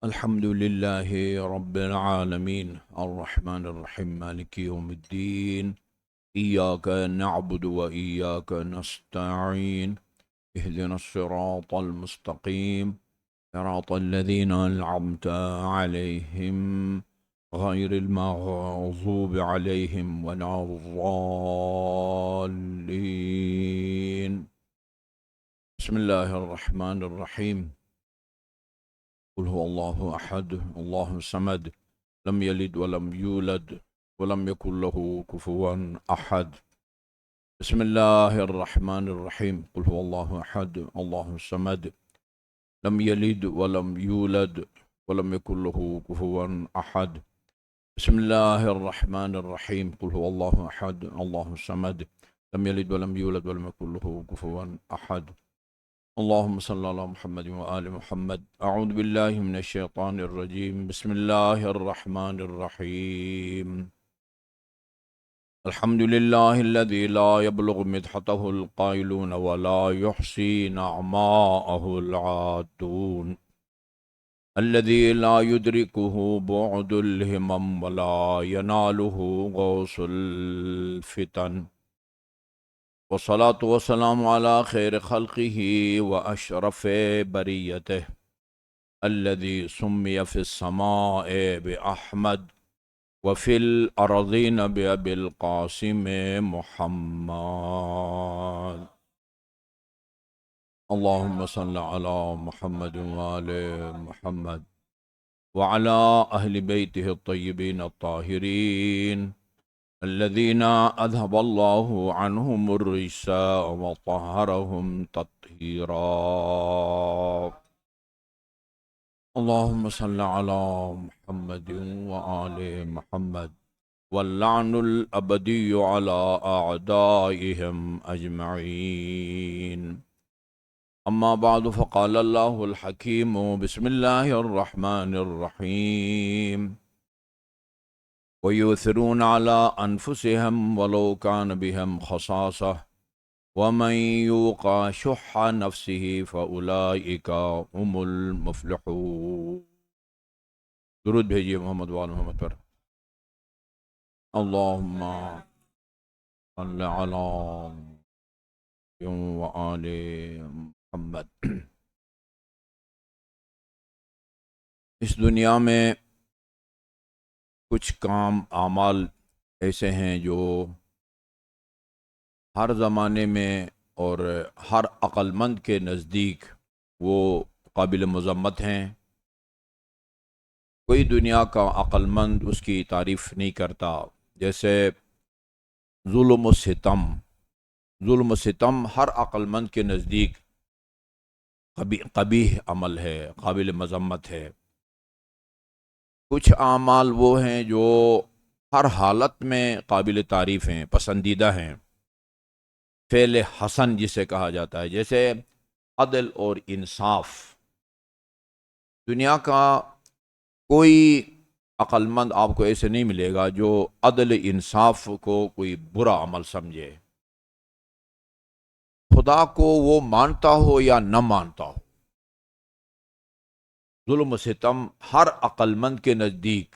الحمد لله رب العالمين الرحمن الرحيم مالك يوم الدين إياك نعبد وإياك نستعين اهدنا الصراط المستقيم صراط الذين أنعمت عليهم غير المغضوب عليهم ولا الضالين. بسم الله الرحمن الرحيم. قل هو الله أحد الله الصمد لم يلد ولم يولد ولم يكن له كفوا أحد. بسم الله الرحمن الرحيم. قل هو الله أحد الله الصمد لم يلد ولم يولد ولم يكن له كفوا أحد. بسم الله الرحمن الرحيم. قل هو الله أحد الله الصمد لم يلد ولم يولد ولم يكن له كفوا أحد. اللهم صل على محمد وآل محمد. أعوذ بالله من الشيطان الرجيم. بسم الله الرحمن الرحيم. الحمد لله الذي لا يبلغ مدحته القائلون ولا يحصي نعماءه العادون، الذي لا يدركه بعد الهمم ولا يناله غوص الفتن، والصلاة والسلام على خير خلقه وأشرف بريته الذي سمي في السماء بأحمد وفي الأرضين بأبي القاسم محمد. اللهم صل على محمد وآل محمد وعلى أهل بيته الطيبين الطاهرين الذين أذهب الله عنهم الرجس وطهرهم تطهيرا. اللهم صل على محمد وآل محمد واللعن الأبدي على أعدائهم أجمعين. أما بعد، فقال الله الحكيم بسم الله الرحمن الرحيم: ويؤثرون على أنفسهم ولو كان بهم خصاصة ومن يوق شح نفسه فأولئك هم المفلحون. درود بھیجیے محمد وآل محمد پر. اللہم صل علی وآل محمد. اس دنیا میں کچھ کام اعمال ایسے ہیں جو ہر زمانے میں اور ہر عقل مند کے نزدیک وہ قابل مذمت ہیں. کوئی دنیا کا عقل مند اس کی تعریف نہیں کرتا، جیسے ظلم و ستم. ظلم و ستم ہر عقل مند کے نزدیک قبیح عمل ہے، قابل مذمت ہے. کچھ اعمال وہ ہیں جو ہر حالت میں قابل تعریف ہیں، پسندیدہ ہیں، فعل حسن جسے کہا جاتا ہے، جیسے عدل اور انصاف. دنیا کا کوئی عقل مند آپ کو ایسے نہیں ملے گا جو عدل انصاف کو کوئی برا عمل سمجھے، خدا کو وہ مانتا ہو یا نہ مانتا ہو. ظلم و ستم ہر عقل مند کے نزدیک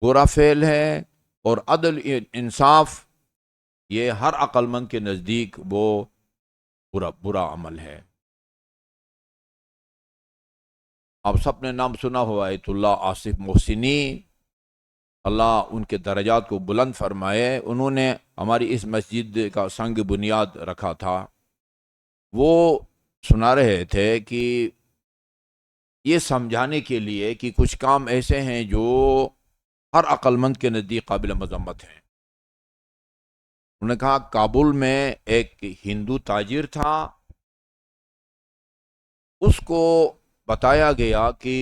برا فعل ہے، اور عدل انصاف یہ ہر عقل مند کے نزدیک وہ برا عمل ہے. آپ سب نے نام سنا ہوا ایت اللہ آصف محسنی، اللہ ان کے درجات کو بلند فرمائے. انہوں نے ہماری اس مسجد کا سنگ بنیاد رکھا تھا. وہ سنا رہے تھے کہ یہ سمجھانے کے لیے کہ کچھ کام ایسے ہیں جو ہر عقل مند کے نزدیک قابل مذمت ہیں. انہوں نے کہا کابل میں ایک ہندو تاجر تھا، اس کو بتایا گیا کہ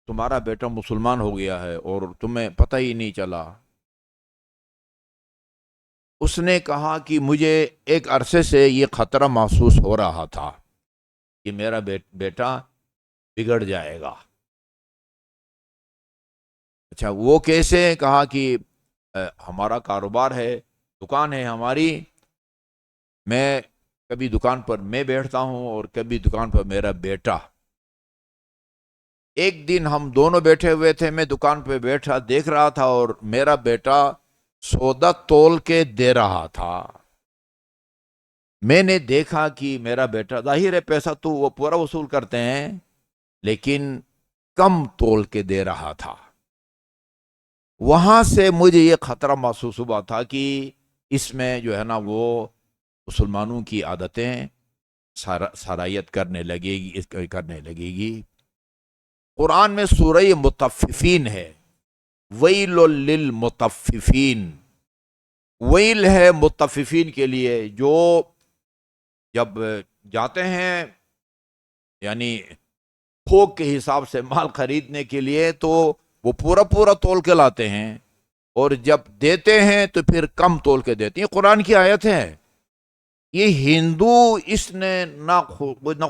تمہارا بیٹا مسلمان ہو گیا ہے اور تمہیں پتہ ہی نہیں چلا. اس نے کہا کہ مجھے ایک عرصے سے یہ خطرہ محسوس ہو رہا تھا کہ میرا بیٹا بگڑ جائے گا. اچھا وہ کیسے؟ کہا کہ ہمارا کاروبار ہے، دکان ہے ہماری، میں کبھی دکان پر میں بیٹھتا ہوں اور کبھی دکان پر میرا بیٹا. ایک دن ہم دونوں بیٹھے ہوئے تھے، میں دکان پہ بیٹھا دیکھ رہا تھا اور میرا بیٹا سودا تول کے دے رہا تھا۔ میں نے دیکھا کہ میرا بیٹا، ظاہر ہے پیسہ تو وہ پورا وصول کرتے ہیں لیکن کم تول کے دے رہا تھا۔ وہاں سے مجھے یہ خطرہ محسوس ہوا تھا کہ اس میں جو ہے نا وہ مسلمانوں کی عادتیں سرایت کرنے لگے گی۔ قرآن میں سورہ مطففین ہے، ویل للمطففین، ویل ہے مطففین کے لیے جو جب جاتے ہیں یعنی تھوک کے حساب سے مال خریدنے کے لیے تو وہ پورا پورا تول کے لاتے ہیں، اور جب دیتے ہیں تو پھر کم تول کے دیتے ہیں۔ یہ قرآن کی آیت ہے۔ یہ ہندو اس نے نہ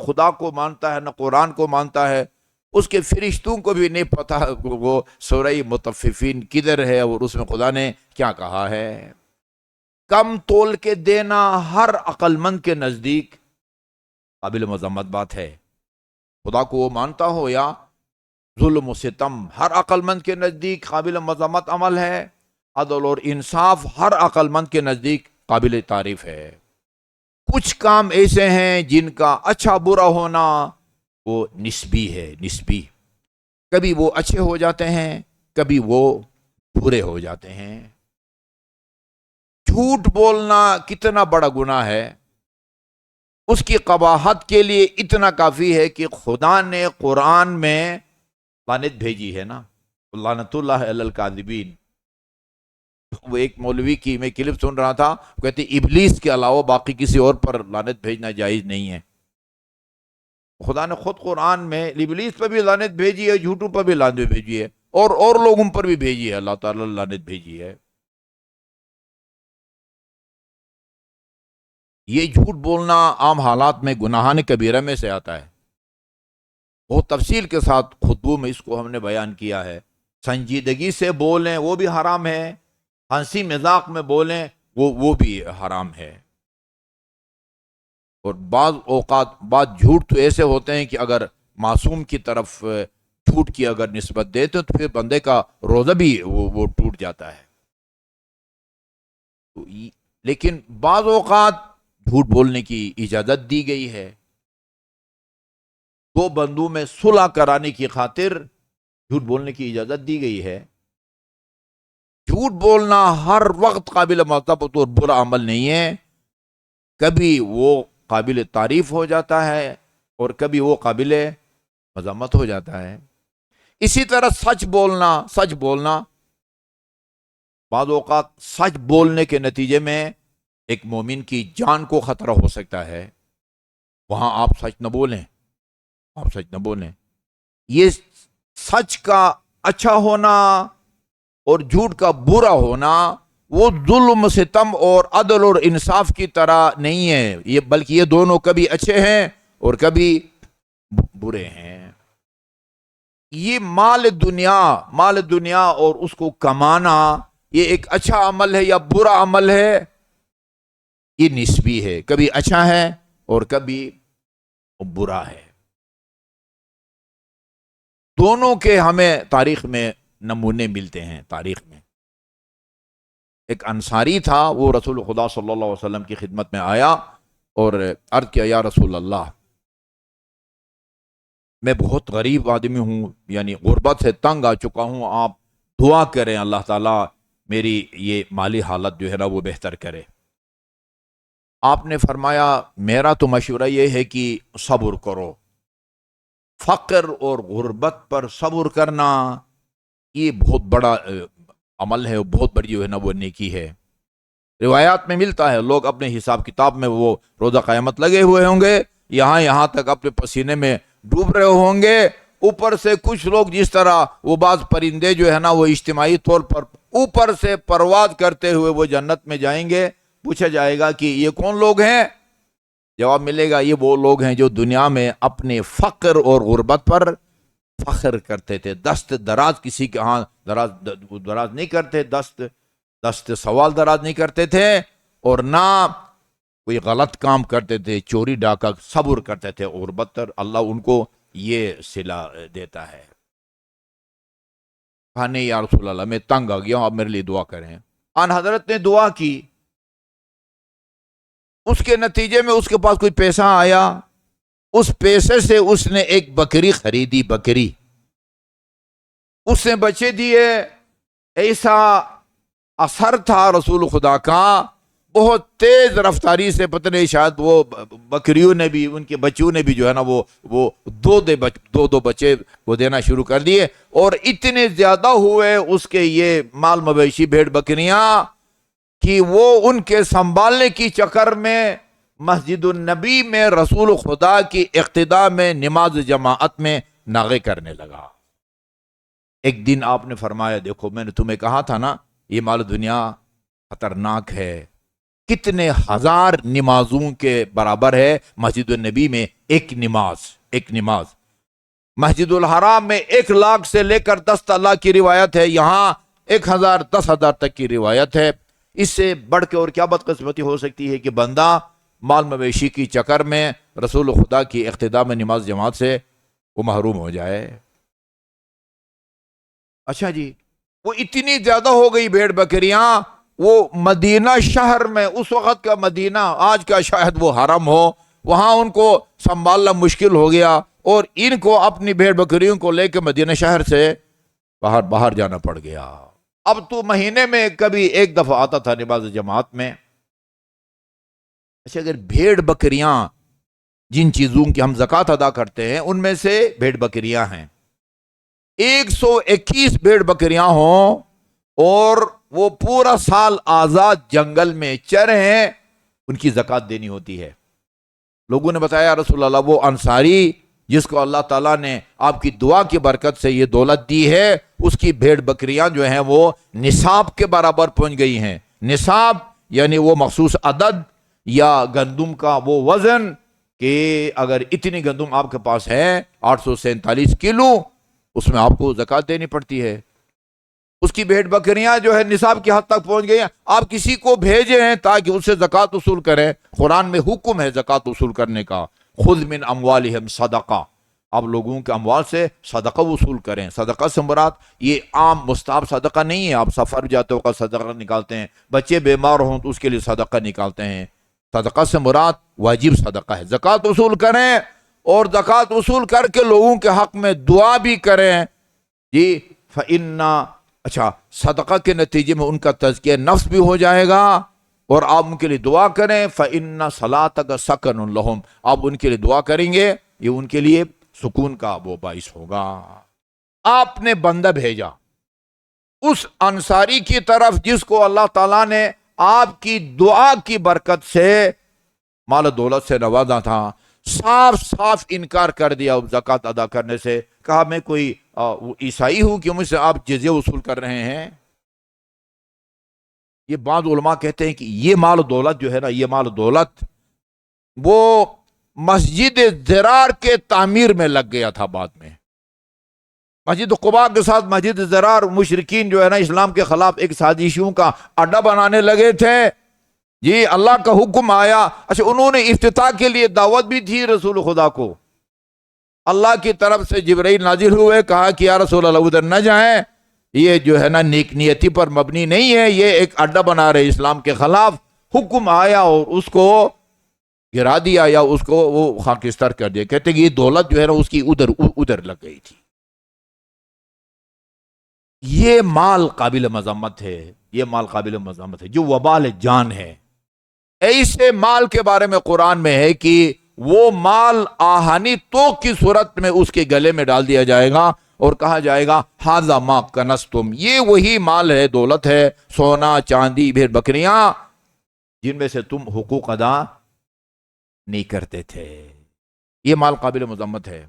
خدا کو مانتا ہے نہ قرآن کو مانتا ہے، اس کے فرشتوں کو بھی نہیں پتا وہ سورہ مطففین کدھر ہے اور اس میں خدا نے کیا کہا ہے۔ کم تول کے دینا ہر عقل مند کے نزدیک قابل مذمت بات ہے، خدا کو وہ مانتا ہو یا ظلم و ستم، ہر عقل مند کے نزدیک قابل مذمت عمل ہے۔ عدل اور انصاف ہر عقل مند کے نزدیک قابل تعریف ہے۔ کچھ کام ایسے ہیں جن کا اچھا برا ہونا وہ نسبی ہے، نسبی، کبھی وہ اچھے ہو جاتے ہیں کبھی وہ برے ہو جاتے ہیں۔ جھوٹ بولنا کتنا بڑا گناہ ہے، اس کی قباحت کے لیے اتنا کافی ہے کہ خدا نے قرآن میں لعنت بھیجی ہے نا، لعنت اللہ علی الکاذبین۔ وہ ایک مولوی کی میں کلپ سن رہا تھا، وہ کہتے ابلیس کے علاوہ باقی کسی اور پر لعنت بھیجنا جائز نہیں ہے۔ خدا نے خود قرآن میں ابلیس پر بھی لعنت بھیجی ہے، جھوٹوں پر بھی لعنت بھیجی ہے، اور لوگوں پر بھی بھیجی ہے، اللہ تعالیٰ لعنت بھیجی ہے۔ یہ جھوٹ بولنا عام حالات میں گناہان کبیرہ میں سے آتا ہے، بہت تفصیل کے ساتھ خطبوں میں اس کو ہم نے بیان کیا ہے۔ سنجیدگی سے بولیں وہ بھی حرام ہے، ہنسی مذاق میں بولیں وہ بھی حرام ہے۔ اور بعض اوقات بعض جھوٹ تو ایسے ہوتے ہیں کہ اگر معصوم کی طرف جھوٹ کی اگر نسبت دیتے تو پھر بندے کا روزہ بھی وہ ٹوٹ جاتا ہے۔ لیکن بعض اوقات جھوٹ بولنے کی اجازت دی گئی ہے، دو بندوں میں صلح کرانے کی خاطر جھوٹ بولنے کی اجازت دی گئی ہے۔ جھوٹ بولنا ہر وقت قابل مرتبہ اور برا عمل نہیں ہے، کبھی وہ قابل تعریف ہو جاتا ہے اور کبھی وہ قابل مذمت ہو جاتا ہے۔ اسی طرح سچ بولنا بعض اوقات سچ بولنے کے نتیجے میں ایک مومن کی جان کو خطرہ ہو سکتا ہے، وہاں آپ سچ نہ بولیں۔ یہ سچ کا اچھا ہونا اور جھوٹ کا برا ہونا وہ ظلم ستم اور عدل اور انصاف کی طرح نہیں ہے، یہ بلکہ یہ دونوں کبھی اچھے ہیں اور کبھی برے ہیں۔ یہ مال دنیا اور اس کو کمانا یہ ایک اچھا عمل ہے یا برا عمل ہے، یہ نسبی ہے، کبھی اچھا ہے اور کبھی برا ہے۔ دونوں کے ہمیں تاریخ میں نمونے ملتے ہیں۔ تاریخ میں ایک انصاری تھا، وہ رسول خدا صلی اللہ علیہ وسلم کی خدمت میں آیا اور عرض کیا، یا رسول اللہ، میں بہت غریب آدمی ہوں، یعنی غربت سے تنگ آ چکا ہوں، آپ دعا کریں اللہ تعالیٰ میری یہ مالی حالت جو ہے نا وہ بہتر کرے۔ آپ نے فرمایا میرا تو مشورہ یہ ہے کہ صبر کرو، فقر اور غربت پر صبر کرنا یہ بہت بڑا عمل ہے، بہت بڑی جو ہے نا وہ نیکی ہے۔ روایات میں ملتا ہے لوگ اپنے حساب کتاب میں وہ روزہ قیامت لگے ہوئے ہوں گے، یہاں تک اپنے پسینے میں ڈوب رہے ہوں گے، اوپر سے کچھ لوگ جس طرح وہ بعض پرندے جو ہے نا وہ اجتماعی طور پر اوپر سے پرواز کرتے ہوئے وہ جنت میں جائیں گے، پوچھا جائے گا کہ یہ کون لوگ ہیں؟ جواب ملے گا یہ وہ لوگ ہیں جو دنیا میں اپنے فقر اور غربت پر فخر کرتے تھے، دست دراز کسی کے ہاں دراز نہیں کرتے، دست سوال دراز نہیں کرتے تھے، اور نہ کوئی غلط کام کرتے تھے، چوری ڈاکہ، صبر کرتے تھے، غربت پر اللہ ان کو یہ صلہ دیتا ہے۔ کہا نہیں یا رسول اللہ میں تنگ آ گیا ہوں، آپ میرے لیے دعا کریں۔ آن حضرت نے دعا کی، اس کے نتیجے میں اس کے پاس کوئی پیسہ آیا، اس پیسے سے اس نے ایک بکری خریدی، بکری اس نے بچے دیے۔ ایسا اثر تھا رسول خدا کا، بہت تیز رفتاری سے، پتہ نہیں شاید وہ بکریوں نے بھی، ان کے بچوں نے بھی جو ہے نا وہ دو بچے وہ دینا شروع کر دیے، اور اتنے زیادہ ہوئے اس کے یہ مال مویشی بھیڑ بکریاں کہ وہ ان کے سنبھالنے کی چکر میں مسجد النبی میں رسول خدا کی اقتداء میں نماز جماعت میں ناغے کرنے لگا۔ ایک دن آپ نے فرمایا دیکھو میں نے تمہیں کہا تھا نا یہ مال دنیا خطرناک ہے، کتنے ہزار نمازوں کے برابر ہے مسجد النبی میں ایک نماز۔ مسجد الحرام میں 1,00,000 سے لے کر 10,000 کی روایت ہے، یہاں 1,000 10,000 تک کی روایت ہے۔ اس سے بڑھ کے اور کیا بدقسمتی ہو سکتی ہے کہ بندہ مال مویشی کی چکر میں رسول خدا کی اقتداء میں نماز جماعت سے وہ محروم ہو جائے۔ اچھا جی، وہ اتنی زیادہ ہو گئی بھیڑ بکریاں، وہ مدینہ شہر میں، اس وقت کا مدینہ، آج کا شاید وہ حرم ہو، وہاں ان کو سنبھالنا مشکل ہو گیا، اور ان کو اپنی بھیڑ بکریوں کو لے کے مدینہ شہر سے باہر جانا پڑ گیا۔ اب تو مہینے میں کبھی ایک دفعہ آتا تھا نماز جماعت میں۔ اچھا، اگر بھیڑ بکریاں جن چیزوں کی ہم زکوٰۃ ادا کرتے ہیں ان میں سے بھیڑ بکریاں ہیں، 121 بھیڑ بکریاں ہوں اور وہ پورا سال آزاد جنگل میں چریں، ان کی زکوٰۃ دینی ہوتی ہے۔ لوگوں نے بتایا رسول اللہ وہ انصاری جس کو اللہ تعالیٰ نے آپ کی دعا کی برکت سے یہ دولت دی ہے، اس کی بھیڑ بکریاں جو ہیں وہ نصاب کے برابر پہنچ گئی ہیں۔ نصاب یعنی وہ مخصوص عدد یا گندم کا وہ وزن کہ اگر اتنی گندم آپ کے پاس ہے 847 کلو، اس میں آپ کو زکوٰۃ دینی پڑتی ہے۔ اس کی بھیڑ بکریاں جو ہے نصاب کی حد تک پہنچ گئی ہیں، آپ کسی کو بھیجے ہیں تاکہ اس سے زکوٰۃ وصول کریں۔ قرآن میں حکم ہے زکوٰۃ وصول کرنے کا، خذ من اموالہم صدقہ، آپ لوگوں کے اموال سے صدقہ وصول کریں۔ صدقہ سے مراد یہ عام مستحب صدقہ نہیں ہے، آپ سفر جاتے وقت صدقہ نکالتے ہیں، بچے بیمار ہوں تو اس کے لیے صدقہ نکالتے ہیں۔ صدقہ سے مراد واجب صدقہ ہے۔ زکوٰۃ وصول کریں اور زکوٰۃ وصول کر کے لوگوں کے حق میں دعا بھی کریں جی، فَإِنَّا، اچھا صدقہ کے نتیجے میں ان کا تزکیہ نفس بھی ہو جائے گا، اور آپ ان کے لیے دعا کریں، فَإِنَّ صَلَاتَكَ سَكَنٌ لَهُمْ، آپ ان کے لیے دعا کریں گے یہ ان کے لیے سکون کا وہ باعث ہوگا۔ آپ نے بندہ بھیجا اس انصاری کی طرف جس کو اللہ تعالیٰ نے آپ کی دعا کی برکت سے مال و دولت سے نوازا تھا، صاف انکار کر دیا زکوٰۃ ادا کرنے سے، کہا میں کوئی عیسائی ہوں کہ مجھ سے آپ جزیہ وصول کر رہے ہیں۔ یہ بعض علماء کہتے ہیں کہ یہ مال و دولت جو ہے نا، یہ مال و دولت وہ مسجد ضرار کے تعمیر میں لگ گیا تھا۔ بعد میں مسجد قباء کے ساتھ مسجد ضرار، مشرکین جو ہے نا اسلام کے خلاف ایک سازشیوں کا اڈا بنانے لگے تھے جی، اللہ کا حکم آیا۔ اچھا، انہوں نے افتتاح کے لیے دعوت بھی تھی رسول خدا کو، اللہ کی طرف سے جبرائیل نازل ہوئے، کہا کہ یا رسول اللہ ادھر نہ جائیں، یہ جو ہے نا نیک نیتی پر مبنی نہیں ہے، یہ ایک اڈا بنا رہے اسلام کے خلاف۔ حکم آیا اور اس کو گرا دیا یا اس کو وہ خاکستر کر دیا۔ کہتے ہیں کہ یہ دولت جو ہے نا اس کی ادھر لگ گئی تھی۔ یہ مال قابل مذمت ہے، یہ مال قابل مذمت ہے جو وبال جان ہے۔ ایسے مال کے بارے میں قرآن میں ہے کہ وہ مال آہنی توق کی صورت میں اس کے گلے میں ڈال دیا جائے گا اور کہا جائے گا ھذا ما کنزتم، یہ وہی مال ہے، دولت ہے، سونا چاندی بھیڑ بکریاں جن میں سے تم حقوق ادا نہیں کرتے تھے۔ یہ مال قابل مذمت ہے۔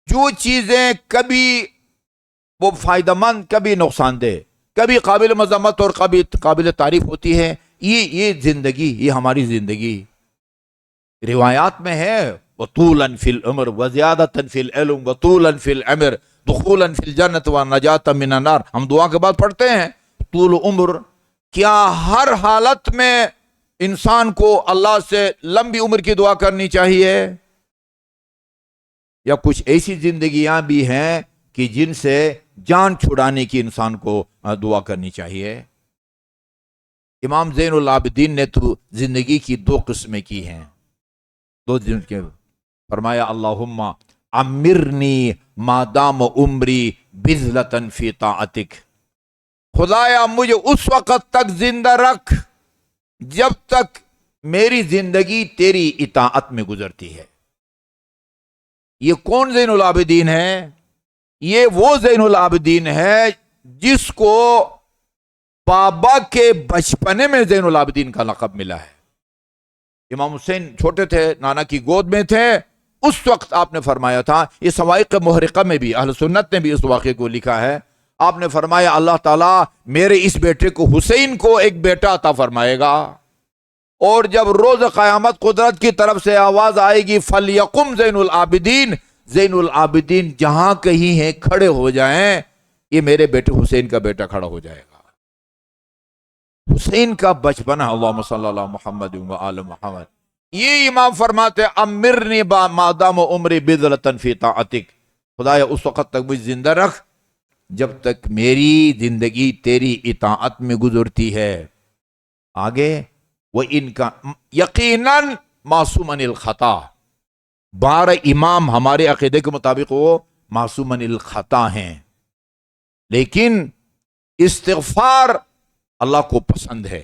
جو چیزیں کبھی وہ فائدہ مند، کبھی نقصان دہ، کبھی قابل مذمت اور کبھی قابل تعریف ہوتی ہے، یہ زندگی، یہ ہماری زندگی۔ روایات میں ہے وطولاً فی العمر وزیادۃ فی العلم وطولاً فی العمر دخولاً فی الجنۃ ونجاۃ من النار۔ ہم دعا کے بعد پڑھتے ہیں طول عمر، کیا ہر حالت میں انسان کو اللہ سے لمبی عمر کی دعا کرنی چاہیے، یا کچھ ایسی زندگیاں بھی ہیں کہ جن سے جان چھڑانے کی انسان کو دعا کرنی چاہیے۔ امام زین العابدین نے تو زندگی کی دو قسمیں کی ہیں، دو دن کے فرمایا اللہم عمرنی ما دام عمری بذلۃ فی طاعتک، خدایا مجھے اس وقت تک زندہ رکھ جب تک میری زندگی تیری اطاعت میں گزرتی ہے۔ یہ کون زین العابدین ہے؟ یہ وہ زین العابدین ہے جس کو بابا کے بچپنے میں زین العابدین کا لقب ملا ہے۔ امام حسین چھوٹے تھے، نانا کی گود میں تھے، اس وقت آپ نے فرمایا تھا، یہ سوائق محرقہ میں بھی اہل سنت نے بھی اس واقعے کو لکھا ہے، آپ نے فرمایا اللہ تعالیٰ میرے اس بیٹے کو حسین کو ایک بیٹا عطا فرمائے گا، اور جب روز قیامت قدرت کی طرف سے آواز آئے گی فَلْيَقُمْ زین العابدین، زین العابدین جہاں کہیں ہیں کھڑے ہو جائیں، یہ میرے بیٹے حسین کا بیٹا کھڑا ہو جائے گا۔ حسین کا بچپن، اللہم صلی اللہ محمد و آل محمد۔ یہ امام فرماتے امرنی ما دام عمری بذلۃ فی طاعتک، خدایا اس وقت تک مجھے زندہ رکھ جب تک میری زندگی تیری اطاعت میں گزرتی ہے۔ آگے وہ ان کا یقیناً معصوم عن الخطا، 12 امام ہمارے عقیدے کے مطابق وہ معصوم عن الخطا ہیں، لیکن استغفار اللہ کو پسند ہے۔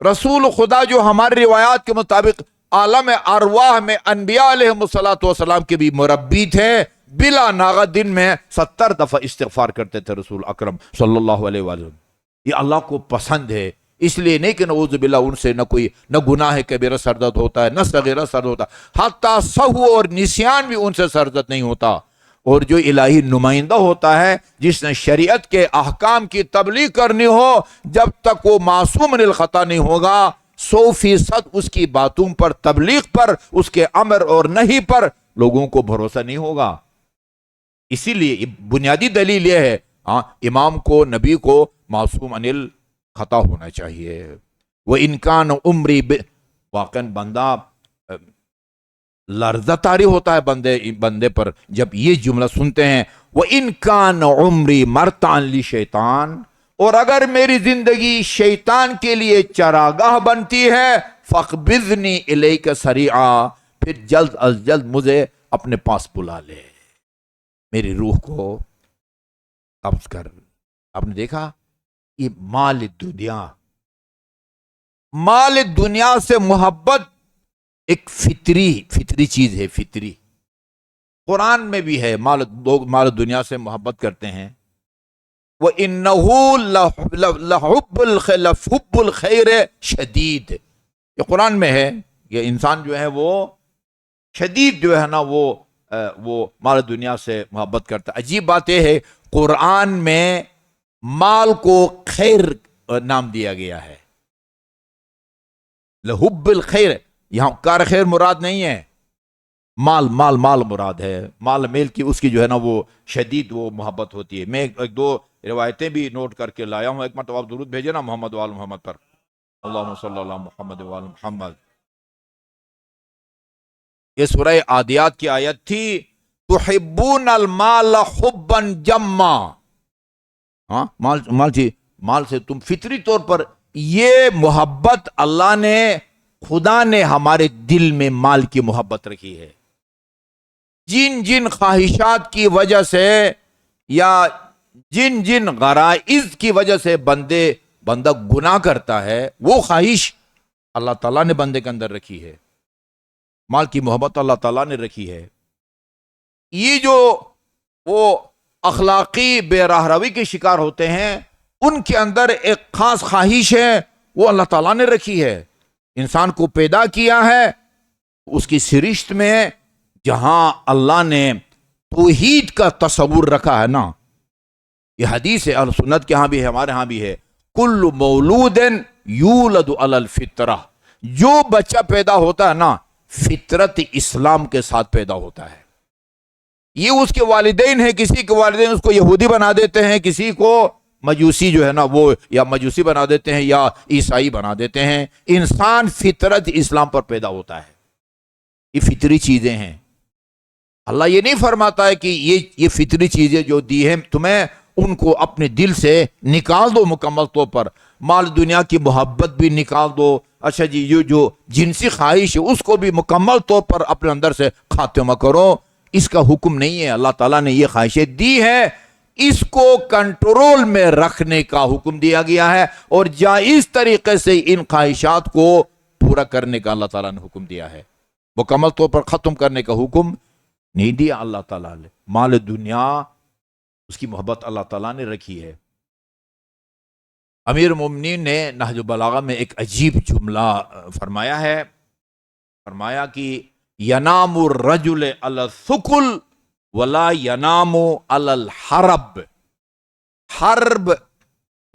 رسول خدا جو ہماری روایات کے مطابق عالم ارواح میں انبیاء علیہ الصلوۃ کے بھی مربی تھے، بلا ناغہ دن میں 70 دفعہ استغفار کرتے تھے رسول اکرم صلی اللہ علیہ وسلم۔ یہ اللہ کو پسند ہے، اس لیے نہیں کہ نعوذ باللہ ان سے نہ گناہ کبیرہ سرزد ہوتا ہے، نہ صغیرہ سرزد ہوتا، حتیٰ سہو اور نسیان بھی ان سے سرزد نہیں ہوتا۔ اور جو الہی نمائندہ ہوتا ہے جس نے شریعت کے احکام کی تبلیغ کرنی ہو، جب تک وہ معصوم عن الخطا نہیں ہوگا 100% اس کی باتوں پر، تبلیغ پر، اس کے امر اور نہیں پر لوگوں کو بھروسہ نہیں ہوگا۔ اسی لیے بنیادی دلیل یہ ہے امام کو، نبی کو معصوم عن الخطا ہونا چاہیے۔ وَإِنْ كَانَ عُمْرِي واقعاً بندہ لرزہ طاری ہوتا ہے بندے پر جب یہ جملہ سنتے ہیں وَإِنْ كَانَ عُمْرِي مَرْتَعًا لِشَيْطَانٍ، اور اگر میری زندگی شیطان کے لیے چراگاہ بنتی ہے فَاقْبِضْنِي إِلَيْكَ سَرِيعًا، پھر جلد از جلد مجھے اپنے پاس بلا لے، میری روح کو قبض کر۔ آپ نے دیکھا یہ مال دنیا سے محبت ایک فطری چیز ہے، فطری۔ قرآن میں بھی ہے لوگ مال دنیا سے محبت کرتے ہیں۔ وَإِنَّهُ لَحُبُّ الْخَيْرِ شَدِيدٌ، یہ قرآن میں ہے، یہ انسان جو ہے وہ شدید جو ہے نا وہ مال دنیا سے محبت کرتا ہے۔ عجیب بات یہ ہے قرآن میں مال کو خیر نام دیا گیا ہے، لحب الخیر، یہاں کار خیر مراد نہیں ہے، مال مراد ہے، مال میل کی اس کی جو ہے نا وہ شدید وہ محبت ہوتی ہے۔ میں ایک دو روایتیں بھی نوٹ کر کے لایا ہوں، ایک مرتبہ آپ درود بھیجے نا محمد وآل محمد پر، اللہم صلی اللہ محمد وآل محمد۔ یہ سورہ عادیات کی آیت تھی تحبون المال حبا جما، مال سے تم فطری طور پر، یہ محبت اللہ نے، خدا نے ہمارے دل میں مال کی محبت رکھی ہے۔ جن خواہشات کی وجہ سے یا جن غرائز کی وجہ سے بندہ گناہ کرتا ہے، وہ خواہش اللہ تعالیٰ نے بندے کے اندر رکھی ہے، مال کی محبت اللہ تعالیٰ نے رکھی ہے۔ یہ جو وہ اخلاقی بے راہ روی کے شکار ہوتے ہیں، ان کے اندر ایک خاص خواہش ہے، وہ اللہ تعالیٰ نے رکھی ہے۔ انسان کو پیدا کیا ہے اس کی سرشت میں جہاں اللہ نے توحید کا تصور رکھا ہے نا، یہ حدیث ہے اہل سنت کے ہاں بھی ہے، ہمارے ہاں بھی ہے، کل مولود یولد علی الفطرہ، جو بچہ پیدا ہوتا ہے نا فطرت اسلام کے ساتھ پیدا ہوتا ہے۔ یہ اس کے والدین ہیں، کسی کے والدین اس کو یہودی بنا دیتے ہیں، کسی کو مجوسی جو ہے نا وہ یا مجوسی بنا دیتے ہیں یا عیسائی بنا دیتے ہیں۔ انسان فطرت اسلام پر پیدا ہوتا ہے، یہ فطری چیزیں ہیں۔ اللہ یہ نہیں فرماتا ہے کہ یہ فطری چیزیں جو دی ہیں تمہیں ان کو اپنے دل سے نکال دو مکمل طور پر، مال دنیا کی محبت بھی نکال دو، اچھا جی یہ جو جنسی خواہش ہے اس کو بھی مکمل طور پر اپنے اندر سے خاتمہ کرو، اس کا حکم نہیں ہے۔ اللہ تعالیٰ نے یہ خواہشیں دی ہیں، اس کو کنٹرول میں رکھنے کا حکم دیا گیا ہے، اور جائز طریقے سے ان خواہشات کو پورا کرنے کا اللہ تعالیٰ نے حکم دیا ہے، مکمل طور پر ختم کرنے کا حکم نہیں دیا اللہ تعالیٰ نے۔ مال دنیا اس کی محبت اللہ تعالیٰ نے رکھی ہے۔ امیر المومنین نے نہج البلاغہ میں ایک عجیب جملہ فرمایا ہے، فرمایا کہ ینام الرجل علی الثقل ولا ینام علی الحرب۔ حرب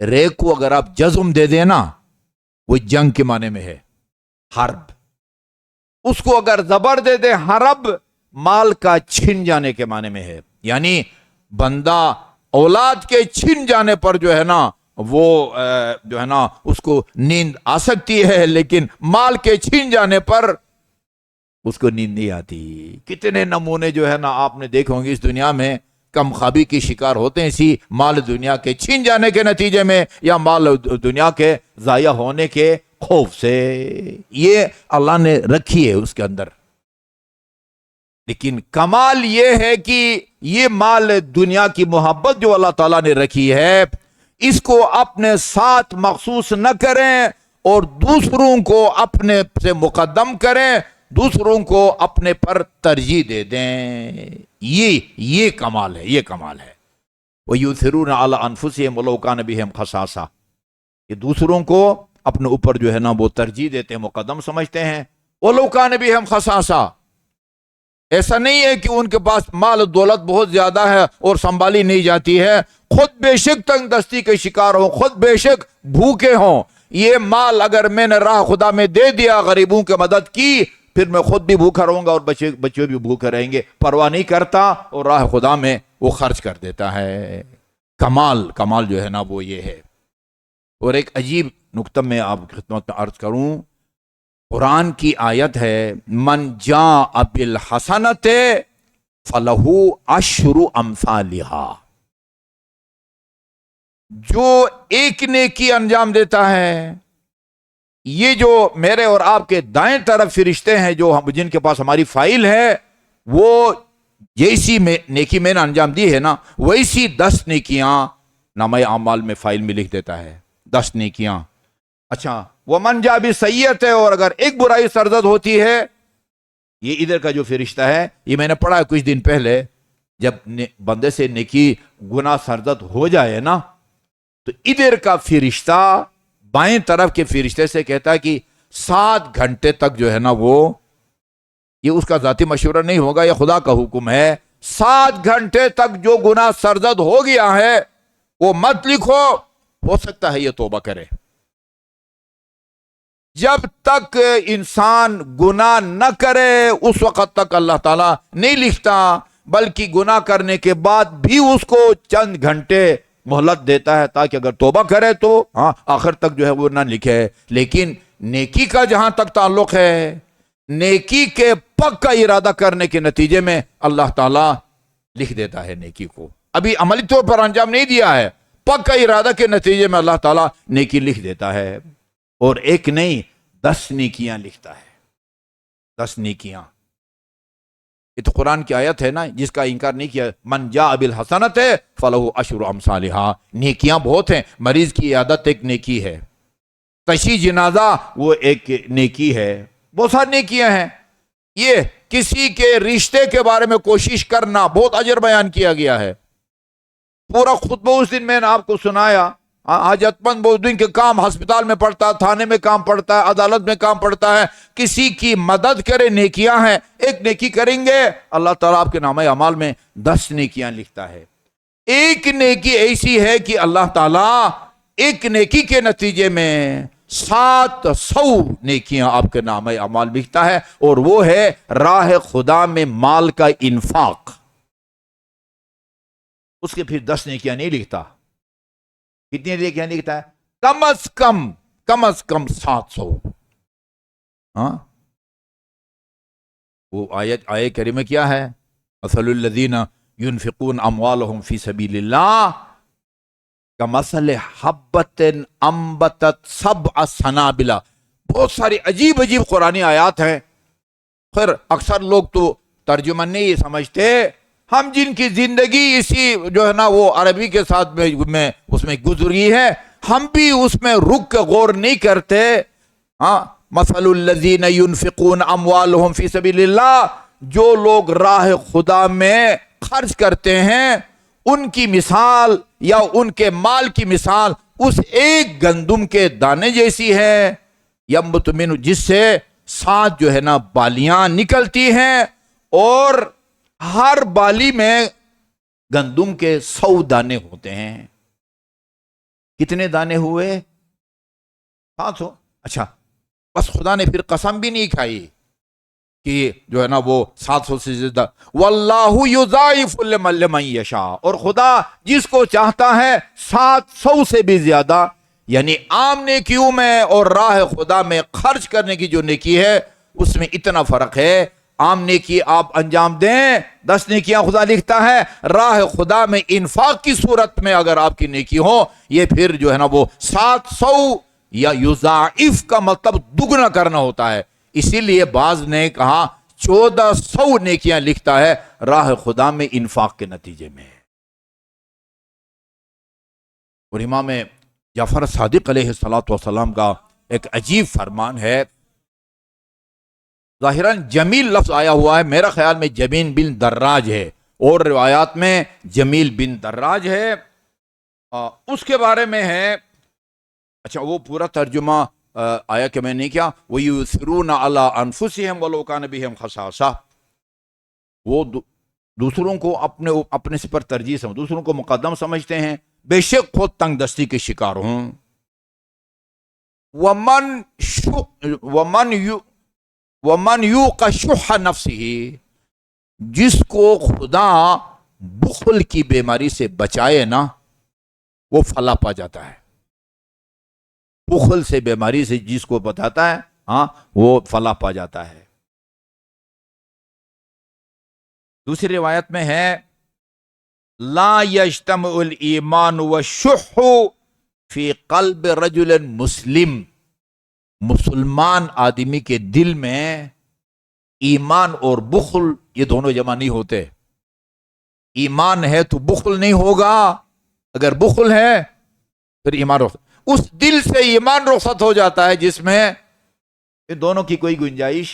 رے کو اگر آپ جزم دے دینا وہ جنگ کے معنی میں ہے حرب، اس کو اگر زبر دے دے حرب مال کا چھن جانے کے معنی میں ہے، یعنی بندہ اولاد کے چھن جانے پر جو ہے نا وہ جو ہے نا اس کو نیند آ سکتی ہے، لیکن مال کے چھن جانے پر اس کو نیند نہیں آتی۔ کتنے نمونے جو ہے نا آپ نے دیکھے ہوں گے اس دنیا میں کم خوابی کی شکار ہوتے ہیں اسی مال دنیا کے چھن جانے کے نتیجے میں، یا مال دنیا کے ضائع ہونے کے خوف سے۔ یہ اللہ نے رکھی ہے اس کے اندر، لیکن کمال یہ ہے کہ یہ مال دنیا کی محبت جو اللہ تعالیٰ نے رکھی ہے اس کو اپنے ساتھ مخصوص نہ کریں اور دوسروں کو اپنے سے مقدم کریں، دوسروں کو اپنے پر ترجیح دے دیں۔ یہ کمال ہے، یہ کمال ہے۔ وَيُؤْثِرُونَ عَلَىٰ أَنفُسِهِمْ وَلَوْ كَانَ بِهِمْ خَصَاصَةٌ، یہ دوسروں کو اپنے اوپر جو ہے نا وہ ترجیح دیتے ہیں، مقدم سمجھتے ہیں۔ وَلَوْ كَانَ بِهِمْ خَصَاصَةٌ، ایسا نہیں ہے کہ ان کے پاس مال و دولت بہت زیادہ ہے اور سنبھالی نہیں جاتی ہے، خود بے شک تنگ دستی کے شکار ہوں، خود بے شک بھوکے ہوں، یہ مال اگر میں نے راہ خدا میں دے دیا، غریبوں کی مدد کی، پھر میں خود بھی بھوکا رہوں گا اور بچے بھی بھوکے رہیں گے، پرواہ نہیں کرتا اور راہ خدا میں وہ خرچ کر دیتا ہے۔ کمال جو ہے نا وہ یہ ہے۔ اور ایک عجیب نکتہ میں آپ کی خدمت میں عرض کروں، قرآن کی آیت ہے من جاء بالحسنۃ فلہ عشر امثالھا، جو ایک نیکی انجام دیتا ہے، یہ جو میرے اور آپ کے دائیں طرف فرشتے ہیں جو جن کے پاس ہماری فائل ہے، وہ جیسی نیکی میں نے انجام دی ہے نا ویسی 10 نیکیاں نامہ اعمال میں فائل میں لکھ دیتا ہے، 10 نیکیاں۔ اچھا ومن جاء بالسیئۃ، اور اگر ایک برائی سرزد ہوتی ہے، یہ ادھر کا جو فرشتہ ہے، یہ میں نے پڑھا ہے کچھ دن پہلے، جب بندے سے نیکی گناہ سرزد ہو جائے نا تو ادھر کا فرشتہ بائیں طرف کے فرشتے سے کہتا ہے کہ 7 گھنٹے تک جو ہے نا وہ، یہ اس کا ذاتی مشورہ نہیں ہوگا، یہ خدا کا حکم ہے، 7 گھنٹے تک جو گناہ سرزد ہو گیا ہے وہ مت لکھو، ہو سکتا ہے یہ توبہ کرے۔ جب تک انسان گناہ نہ کرے اس وقت تک اللہ تعالیٰ نہیں لکھتا، بلکہ گناہ کرنے کے بعد بھی اس کو چند گھنٹے مہلت دیتا ہے تاکہ اگر توبہ کرے تو آخر تک جو ہے وہ نہ لکھے۔ لیکن نیکی کا جہاں تک تعلق ہے، نیکی کے پکا ارادہ کرنے کے نتیجے میں اللہ تعالیٰ لکھ دیتا ہے نیکی کو، ابھی عملی طور پر انجام نہیں دیا ہے، پکا ارادہ کے نتیجے میں اللہ تعالیٰ نیکی لکھ دیتا ہے، اور ایک نہیں 10 نیکیاں لکھتا ہے، 10 نیکیاں۔ یہ تو قرآن کی آیت ہے نا جس کا انکار نہیں کیا، من جاء بالحسنۃ فلہ عشر امثالھا، نیکیاں بہت ہیں، مریض کی عیادت ایک نیکی ہے، تشییع جنازہ وہ ایک نیکی ہے، بہت ساری نیکیاں ہیں۔ یہ کسی کے رشتے کے بارے میں کوشش کرنا بہت اجر بیان کیا گیا ہے، پورا خطبہ اس دن میں نے آپ کو سنایا، حاجت مند بہت دن کے کام ہسپتال میں پڑتا ہے، تھانے میں کام پڑتا ہے، عدالت میں کام پڑتا ہے، کسی کی مدد کرے، نیکیاں ہیں، ایک نیکی کریں گے اللہ تعالیٰ آپ کے نامہ اعمال میں 10 نیکیاں لکھتا ہے۔ ایک نیکی ایسی ہے کہ اللہ تعالیٰ ایک نیکی کے نتیجے میں 700 نیکیاں آپ کے نامہ اعمال لکھتا ہے، اور وہ ہے راہ خدا میں مال کا انفاق۔ اس کے پھر 10 نیکیاں نہیں لکھتا، کتنی نیکیاں لکھتا ہے؟ کم از کم 700۔ وہ آیت کریمہ کیا ہے؟ مثل الذین ينفقون اموالهم فی سبیل اللہ کمثل حبۃ انبتت سبع سنابل. بہت ساری عجیب عجیب قرآنی آیات ہیں. پھر اکثر لوگ تو ترجمہ نہیں سمجھتے. ہم جن کی زندگی اسی جو ہے نا وہ عربی کے ساتھ میں اس میں گزری ہے، ہم بھی اس میں رک کے غور نہیں کرتے. ہاں، مثل الذین ينفقون اموالهم فی سبیل اللہ، جو لوگ راہ خدا میں خرچ کرتے ہیں ان کی مثال یا ان کے مال کی مثال اس ایک گندم کے دانے جیسی ہے، ینبت منہ، جس سے 7 جو ہے نا بالیاں نکلتی ہیں، اور ہر بالی میں گندم کے 100 دانے ہوتے ہیں. کتنے دانے ہوئے؟ 700. اچھا، بس خدا نے پھر قسم بھی نہیں کھائی کہ جو ہے نا وہ 700 سے زیادہ. واللہ یضاعف لمن یشاء، اور خدا جس کو چاہتا ہے 700 سے بھی زیادہ. یعنی عام نیکیوں میں اور راہ خدا میں خرچ کرنے کی جو نیکی ہے اس میں اتنا فرق ہے. عام نیکی آپ انجام دیں 10 نیکیاں خدا لکھتا ہے، راہ خدا میں انفاق کی صورت میں اگر آپ کی نیکی ہو یہ پھر جو ہے نا وہ 700 یا یضاعف کا مطلب دگنا کرنا ہوتا ہے. اسی لیے بعض نے کہا 1400 نیکیاں لکھتا ہے راہ خدا میں انفاق کے نتیجے میں. اور امام جعفر صادق علیہ السلام کا ایک عجیب فرمان ہے. ظاہراً جمیل لفظ آیا ہوا ہے، میرا خیال میں جبین بن دراج ہے، اور روایات میں جمیل بن دراج ہے. اس کے بارے میں ہے. اچھا، وہ پورا ترجمہ آیا کہ میں نے کیا، وَيُؤْثِرُونَ عَلَىٰ أَنفُسِهِمْ وَلَوْ كَانَ بِهِمْ خَصَاصَةٌ، وہ دوسروں کو اپنے سے پر ترجیح سمجھ، دوسروں کو مقدم سمجھتے ہیں، بے شک خود تنگ دستی کے شکار ہوں. وَمَنْ يُوقَ شُحَّ نَفْسِهِ، جس کو خدا بخل کی بیماری سے بچائے نا وہ فلاح پا جاتا ہے. بخل سے بیماری سے جس کو بتاتا ہے ہاں وہ فلاح پا جاتا ہے. دوسری روایت میں ہے لا یجتمع الایمان والشح فی قلب رجل مسلم، مسلمان آدمی کے دل میں ایمان اور بخل یہ دونوں جمع نہیں ہوتے. ایمان ہے تو بخل نہیں ہوگا، اگر بخل ہے پھر ایمان رخصت. اس دل سے ایمان رخصت ہو جاتا ہے جس میں یہ دونوں کی کوئی گنجائش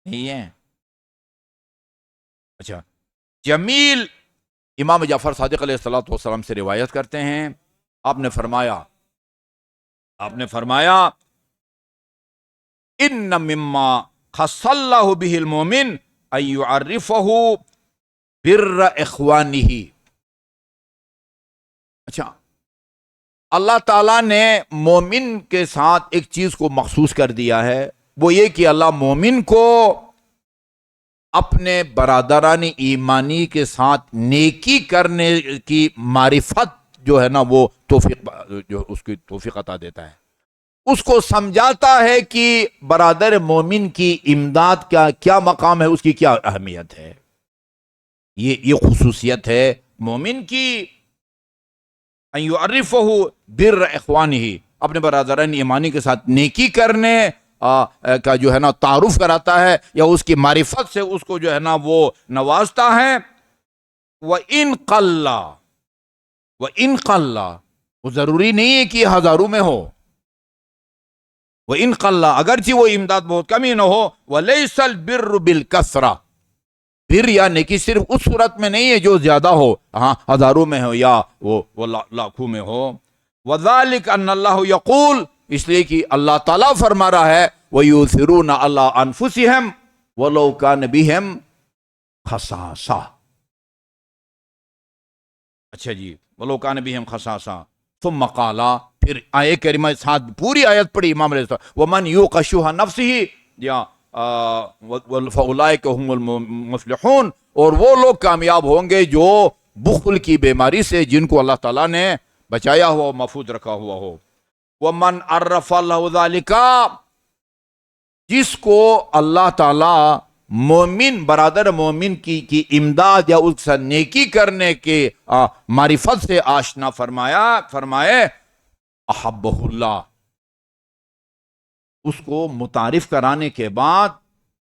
نہیں ہے. اچھا، جمیل امام جعفر صادق علیہ السلام سے روایت کرتے ہیں، آپ نے فرمایا ان مما خص اللہ بہ المومن ان یعرفہ بر اخوانہ. اچھا، اللہ تعالیٰ نے مومن کے ساتھ ایک چیز کو مخصوص کر دیا ہے، وہ یہ کہ اللہ مومن کو اپنے برادران ایمانی کے ساتھ نیکی کرنے کی معرفت جو ہے نا وہ توفیق، جو اس کی توفیق عطا دیتا ہے. اس کو سمجھاتا ہے کہ برادر مومن کی امداد کا کیا مقام ہے، اس کی کیا اہمیت ہے. یہ خصوصیت ہے مومن کی، ان یعرفہ بر اخوانہ، اپنے برادران ایمانی کے ساتھ نیکی کرنے کا جو ہے نا تعارف کراتا ہے، یا اس کی معرفت سے اس کو جو ہے نا وہ نوازتا ہے. وَإِن قَلَّ، وہ ضروری نہیں ہے کہ ہزاروں میں ہو. وَإِن قَلَّ، اگرچہ وہ امداد بہت کمی نہ ہو. وَلَيْسَ الْبِرُّ بِالْكَثْرَةِ، بر یا نیکی صرف اس صورت میں نہیں ہے جو زیادہ ہو، ہاں ہزاروں میں ہو یا وہ لاکھوں میں ہو. وَذَلِكَ أَنَّ اللَّهُ يَقُولُ، اس لیے کہ اللہ تعالیٰ فرما رہا ہے وَيُؤْثِرُونَ عَلَىٰ أَنفُسِهِمْ وَلَوْ كَانَ بِهِمْ خَصَاصَةٌ. اچھا جی، وَلَوْ كَانَ بِهِمْ خَصَاصَةٌ. ثم قال، پھر آیے کریمہ ساتھ پوری آیت پڑھی امام علیہ السلام، وَمَنْ يُوقَ شُحَّ نَفْسِهِ، یا فَأُولَٰئِكَ هُمُ الْمُفْلِحُونَ، اور وہ لوگ کامیاب ہوں گے جو بخل کی بیماری سے جن کو اللہ تعالیٰ نے بچایا ہوا، محفوظ رکھا ہوا ہو. وَمَنْ عَرَّفَ اللَّهُ ذَلِكَ، جس کو اللہ تعالیٰ مومن برادر مومن کی امداد یا اس سے نیکی کرنے کے معرفت سے آشنا فرمائے احبہ اللہ، اس کو متعارف کرانے کے بعد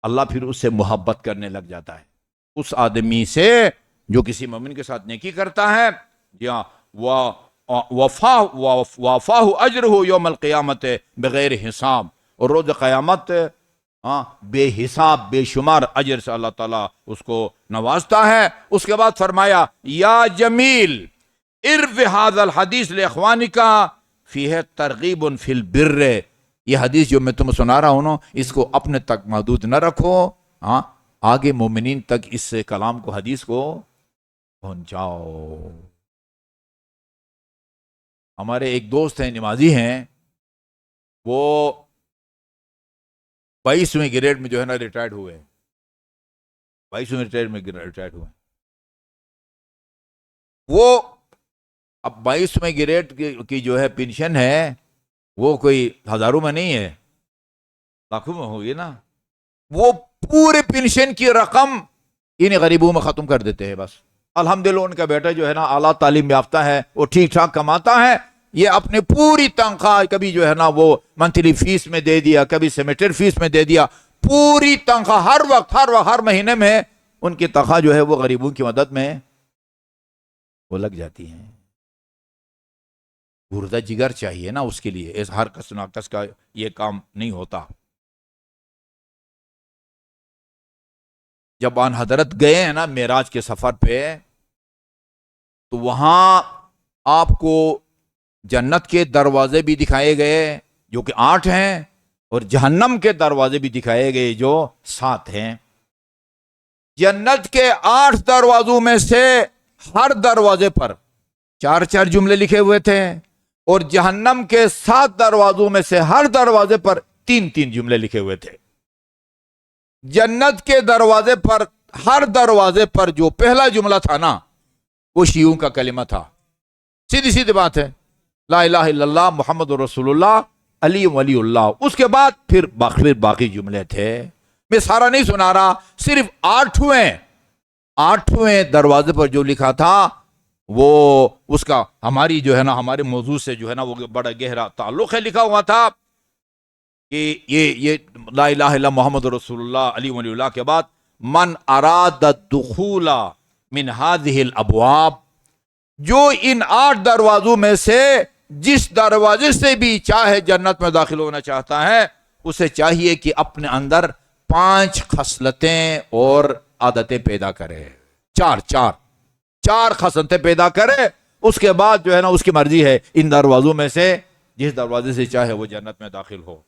اللہ پھر اس سے محبت کرنے لگ جاتا ہے، اس آدمی سے جو کسی مومن کے ساتھ نیکی کرتا ہے، یا وفاہ اجرہ یوم القیامت بغیر حساب، اور روز قیامت بے حساب بے شمار اجر سے اللہ تعالیٰ اس کو نوازتا ہے۔ اس کے بعد فرمایا یا جمیل ارو ھذا الحدیث لاخوانک فیہ ترغیب فی البر، یہ حدیث جو میں تمہیں سنا رہا ہوں نا، اس کو اپنے تک محدود نہ رکھو، آگے مومنین تک اس کلام کو حدیث کو پہنچاؤ۔ ہمارے ایک دوست ہیں نمازی ہیں، وہ 22ویں گریڈ میں جو ہے نا ریٹائرڈ ہوئے، 22ویں گریڈ میں ریٹائرڈ ہوئے۔ وہ اب 22ویں گریڈ کی جو ہے پینشن ہے وہ کوئی ہزاروں میں نہیں ہے، لاکھوں میں ہوگی نا۔ وہ پورے پینشن کی رقم انہیں غریبوں میں ختم کر دیتے ہیں بس۔ الحمدللہ ان کا بیٹا جو ہے نا اعلیٰ تعلیم یافتہ ہے، وہ ٹھیک ٹھاک کماتا ہے، یہ اپنے پوری تنخواہ کبھی جو ہے نا وہ منتھلی فیس میں دے دیا، کبھی سیمیسٹر فیس میں دے دیا، پوری تنخواہ ہر مہینے میں ان کی تنخواہ جو ہے وہ غریبوں کی مدد میں وہ لگ جاتی ہیں۔ گردہ جگر چاہیے نا اس کے لیے، ہر کس ناکس کا یہ کام نہیں ہوتا۔ جب آن حضرت گئے ہیں نا معراج کے سفر پہ، تو وہاں آپ کو جنت کے دروازے بھی دکھائے گئے جو کہ 8 ہیں، اور جہنم کے دروازے بھی دکھائے گئے جو 7 ہیں۔ جنت کے 8 دروازوں میں سے ہر دروازے پر 4 جملے لکھے ہوئے تھے، اور جہنم کے 7 دروازوں میں سے ہر دروازے پر 3 جملے لکھے ہوئے تھے۔ جنت کے دروازے پر ہر دروازے پر جو پہلا جملہ تھا نا، وہ شیعوں کا کلمہ تھا، سیدھی بات ہے، لا الہ الا اللہ محمد رسول اللہ علی ولی اللہ۔ اس کے بعد پھر باقی جملے تھے، میں سارا نہیں سنا رہا، صرف 8ویں دروازے پر جو لکھا تھا وہ اس کا ہماری جو ہے نا ہمارے موضوع سے جو ہے نا وہ بڑا گہرا تعلق ہے، لکھا ہوا تھا کہ یہ لا الہ الا محمد رسول اللہ علی ولی اللہ کے بعد من اراد الدخول من هذه الابواب، جو ان 8 دروازوں میں سے جس دروازے سے بھی چاہے جنت میں داخل ہونا چاہتا ہے، اسے چاہیے کہ اپنے اندر 5 خصلتیں اور عادتیں پیدا کرے، چار خصلتیں پیدا کرے، اس کے بعد جو ہے نا اس کی مرضی ہے ان دروازوں میں سے جس دروازے سے چاہے وہ جنت میں داخل ہو۔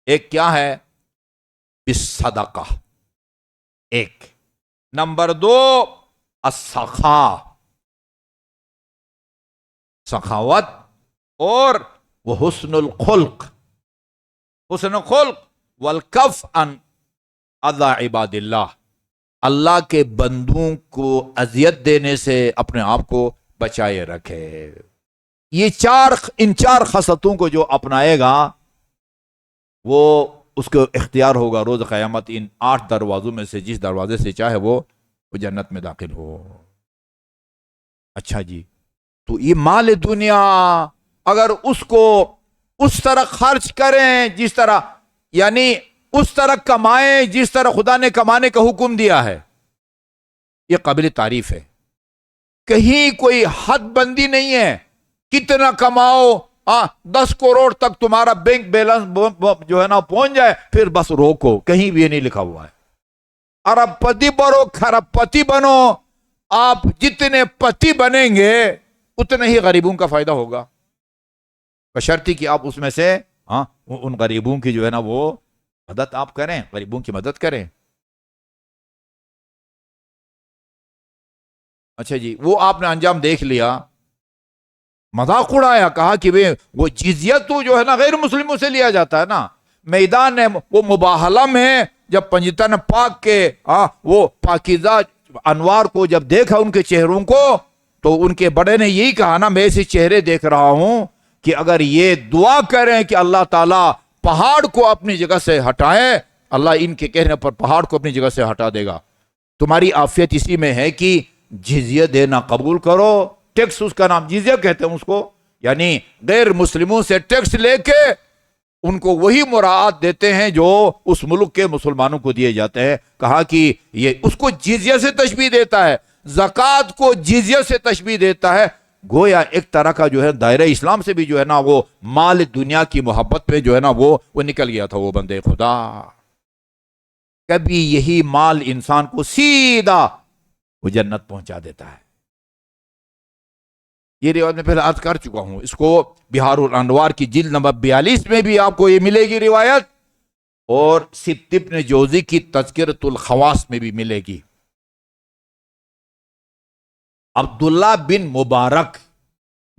ایک کیا ہے؟ بالصدقہ، ایک۔ نمبر 2 السخاء، سخاوت، اور وہ حسن الخلق والکف عن اذى عباد اللہ، اللہ کے بندوں کو اذیت دینے سے اپنے آپ کو بچائے رکھے۔ یہ ان چار خصلتوں کو جو اپنائے گا وہ اس کو اختیار ہوگا روز قیامت ان 8 دروازوں میں سے جس دروازے سے چاہے وہ جنت میں داخل ہو۔ اچھا جی، تو یہ مال دنیا اگر اس کو اس طرح خرچ کریں جس طرح، یعنی اس طرح کمائیں جس طرح خدا نے کمانے کا حکم دیا ہے، یہ قابل تعریف ہے۔ کہیں کوئی حد بندی نہیں ہے، کتنا کماؤ، 10 کروڑ تک تمہارا بینک بیلنس جو ہے نا پہنچ جائے پھر بس روکو، کہیں بھی یہ نہیں لکھا ہوا ہے۔ ارب پتی بنو، کھرب پتی بنو، آپ جتنے پتی بنیں گے اتنے ہی غریبوں کا فائدہ ہوگا، بشرطی کہ آپ اس میں سے ان غریبوں کی جو ہے نا وہ مدد آپ کریں، غریبوں کی مدد کریں۔ اچھا جی، وہ آپ نے انجام دیکھ لیا، مذاق اڑایا، کہا کہ وہ جزیہ تو جو ہے نا غیر مسلموں سے لیا جاتا ہے نا، میدان وہ مباہلہ میں جب پنجتن پاک کے وہ پاکیزہ انوار کو جب دیکھا ان کے چہروں کو، تو ان کے بڑے نے یہی کہا نا، میں ایسے چہرے دیکھ رہا ہوں کہ اگر یہ دعا کریں کہ اللہ تعالیٰ پہاڑ کو اپنی جگہ سے ہٹائیں اللہ ان کے کہنے پر پہاڑ کو اپنی جگہ سے ہٹا دے گا. تمہاری عافیت اسی میں ہے کہ جزیہ دینا قبول کرو. ٹیکس، اس کا نام جزیہ کہتے ہیں اس کو، یعنی غیر مسلموں سے ٹیکس لے کے ان کو وہی مراعات دیتے ہیں جو اس ملک کے مسلمانوں کو دیے جاتے ہیں. کہا کہ یہ اس کو جزیہ سے تشبیہ دیتا ہے، زکوٰۃ کو جزیہ سے تشبیہ دیتا ہے. گویا ایک طرح کا جو ہے دائرہ اسلام سے بھی جو ہے نا وہ مال دنیا کی محبت پہ جو ہے نا وہ نکل گیا تھا وہ بندے خدا. کبھی یہی مال انسان کو سیدھا وہ جنت پہنچا دیتا ہے. یہ روایت میں پہلے عرض کر چکا ہوں، اس کو بہار الانوار کی جلد نمبر 42 میں بھی آپ کو یہ ملے گی روایت، اور سبت ابن جوزی کی تذکرۃ الخواص میں بھی ملے گی. عبداللہ بن مبارک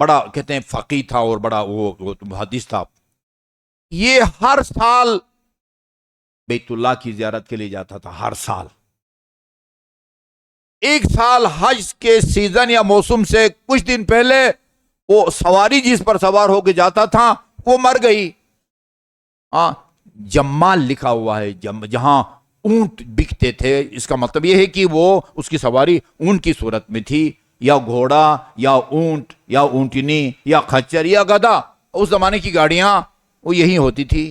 بڑا کہتے ہیں فقیہ تھا اور بڑا وہ محدث تھا. یہ ہر سال بیت اللہ کی زیارت کے لیے جاتا تھا، ہر سال. ایک سال حج کے سیزن یا موسم سے کچھ دن پہلے وہ سواری جس پر سوار ہو کے جاتا تھا وہ مر گئی. جمال لکھا ہوا ہے، جہاں اونٹ بکتے تھے، اس کا مطلب یہ ہے کہ وہ اس کی سواری اونٹ کی صورت میں تھی، یا گھوڑا یا اونٹ یا اونٹنی یا خچر یا گدھا. اس زمانے کی گاڑیاں وہ یہی ہوتی تھی.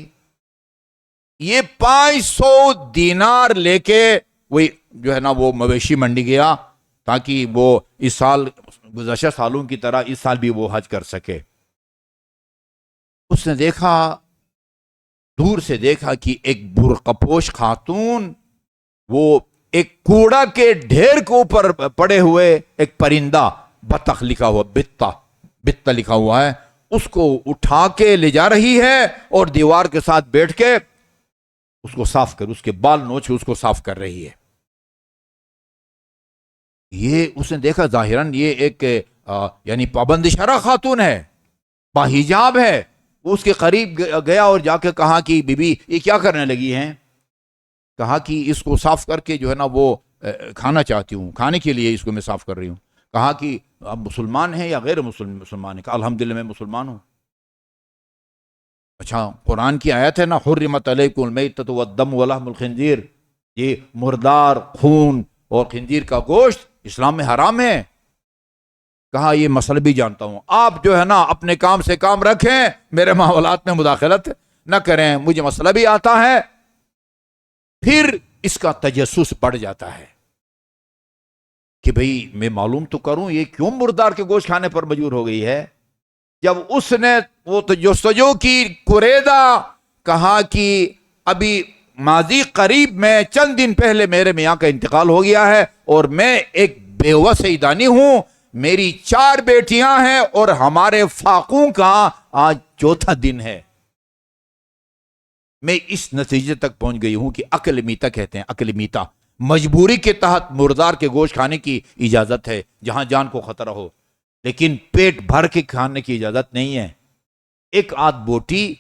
یہ 500 دینار لے کے وہ جو ہے نا وہ مویشی منڈی گیا تاکہ وہ اس سال گزشتہ سالوں کی طرح اس سال بھی وہ حج کر سکے. اس نے دیکھا، دور سے دیکھا کہ ایک برقپوش خاتون وہ ایک کوڑا کے ڈھیر کے اوپر پڑے ہوئے ایک پرندہ، بطخ لکھا ہوا، بتہ لکھا ہوا ہے، اس کو اٹھا کے لے جا رہی ہے اور دیوار کے ساتھ بیٹھ کے اس کو صاف کر، اس کے بال نوچ کے اس کو صاف کر رہی ہے. یہ اس نے دیکھا ظاہراً یہ ایک یعنی پابند شرع خاتون ہے، باحجاب ہے. وہ اس کے قریب گیا اور جا کے کہا کہ بی بی یہ کیا کرنے لگی ہیں؟ کہا کہ اس کو صاف کر کے جو ہے نا وہ کھانا چاہتی ہوں، کھانے کے لیے اس کو میں صاف کر رہی ہوں. کہا کہ آپ مسلمان ہیں یا غیر مسلمان ہیں؟ کہا الحمدللہ میں مسلمان ہوں. اچھا، قرآن کی آیت ہے نا، حرمت علیکم المیتۃ والدم ولحم الخنزیر، یہ مردار، خون اور خنزیر کا گوشت اسلام میں حرام ہے. کہا یہ مسئلہ بھی جانتا ہوں، آپ جو ہے نا اپنے کام سے کام رکھیں، میرے معاملات میں مداخلت نہ کریں، مجھے مسئلہ بھی آتا ہے. پھر اس کا تجسس بڑھ جاتا ہے کہ بھئی میں معلوم تو کروں یہ کیوں مردار کے گوشت کھانے پر مجبور ہو گئی ہے. جب اس نے وہ تجسس کی کوریدا، کہا کہ ابھی ماضی قریب میں چند دن پہلے میرے میاں کا انتقال ہو گیا ہے اور میں ایک بیوہ سیدانی ہوں، میری 4 بیٹیاں ہیں اور ہمارے فاقوں کا آج 4تھا دن ہے. میں اس نتیجے تک پہنچ گئی ہوں کہ عقل میتا کہتے ہیں، عقل میتا مجبوری کے تحت مردار کے گوشت کھانے کی اجازت ہے جہاں جان کو خطرہ ہو، لیکن پیٹ بھر کے کھانے کی اجازت نہیں ہے. ایک آدھ بوٹی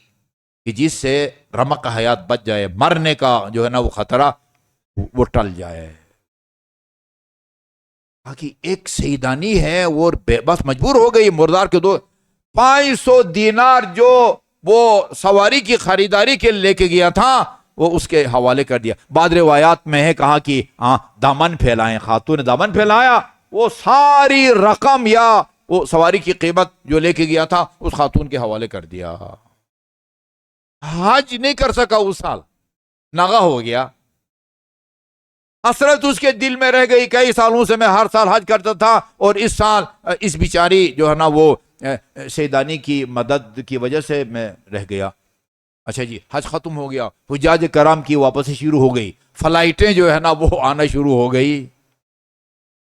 کہ جس سے رمق حیات بچ جائے، مرنے کا جو ہے نا وہ خطرہ وہ ٹل جائے. باقی ایک سیدانی ہے وہ بس مجبور ہو گئی مردار کے 500 دینار جو وہ سواری کی خریداری کے لے کے گیا تھا وہ اس کے حوالے کر دیا. بعض روایات میں ہے کہا کہ دامن پھیلائیں، خاتون نے دامن پھیلایا، وہ ساری رقم یا وہ سواری کی قیمت جو لے کے گیا تھا اس خاتون کے حوالے کر دیا. حج نہیں کر سکا اس سال، ناغہ ہو گیا. حسرت اس کے دل میں رہ گئی، کئی سالوں سے میں ہر سال حج کرتا تھا اور اس سال اس بیچاری جو ہے نا وہ سیدانی کی مدد کی وجہ سے میں رہ گیا. اچھا جی، حج ختم ہو گیا، حجاج کرام کی واپسی شروع ہو گئی، فلائٹیں جو ہے نا وہ آنا شروع ہو گئی.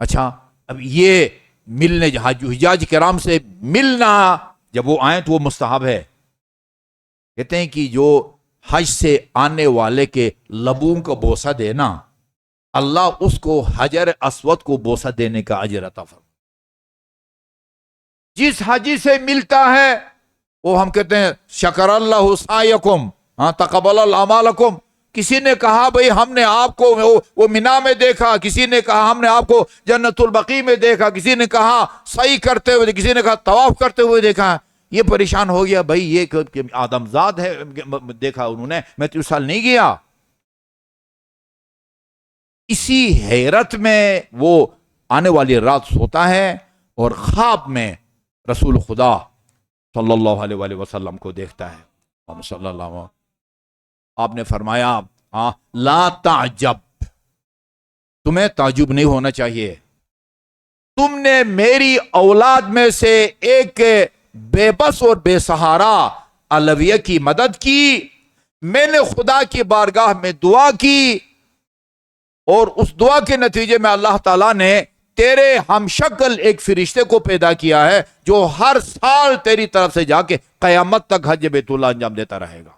اچھا، اب یہ ملنے حجاج کرام سے ملنا جب وہ آئیں تو وہ مستحب ہے. کہتے ہیں کہ جو حج سے آنے والے کے لبوں کو بوسہ دینا، اللہ اس کو حجر اسود کو بوسہ دینے کا اجر عطا فرمائے. جس حاجی سے ملتا ہے وہ ہم کہتے ہیں شکر اللہ سعیکم تقبل اللہ اعمالکم. کسی نے کہا بھئی ہم نے آپ کو وہ مینا میں دیکھا، کسی نے کہا ہم نے آپ کو جنت البقیع میں دیکھا، کسی نے کہا سعی کرتے ہوئے، کسی نے کہا طواف کرتے ہوئے دیکھا. یہ پریشان ہو گیا، بھئی یہ آدم زاد ہے، دیکھا انہوں نے، میں تو اس سال نہیں گیا. اسی حیرت میں وہ آنے والی رات سوتا ہے اور خواب میں رسول خدا صلی اللہ علیہ وآلہ وسلم کو دیکھتا ہے. صلی اللہ علیہ وسلم. آپ نے فرمایا لا تعجب، تمہیں تعجب نہیں ہونا چاہیے، تم نے میری اولاد میں سے ایک بے بس اور بے سہارا علویہ کی مدد کی، میں نے خدا کی بارگاہ میں دعا کی اور اس دعا کے نتیجے میں اللہ تعالیٰ نے تیرے ہم شکل ایک فرشتے کو پیدا کیا ہے جو ہر سال تیری طرف سے جا کے قیامت تک حج بیت اللہ انجام دیتا رہے گا.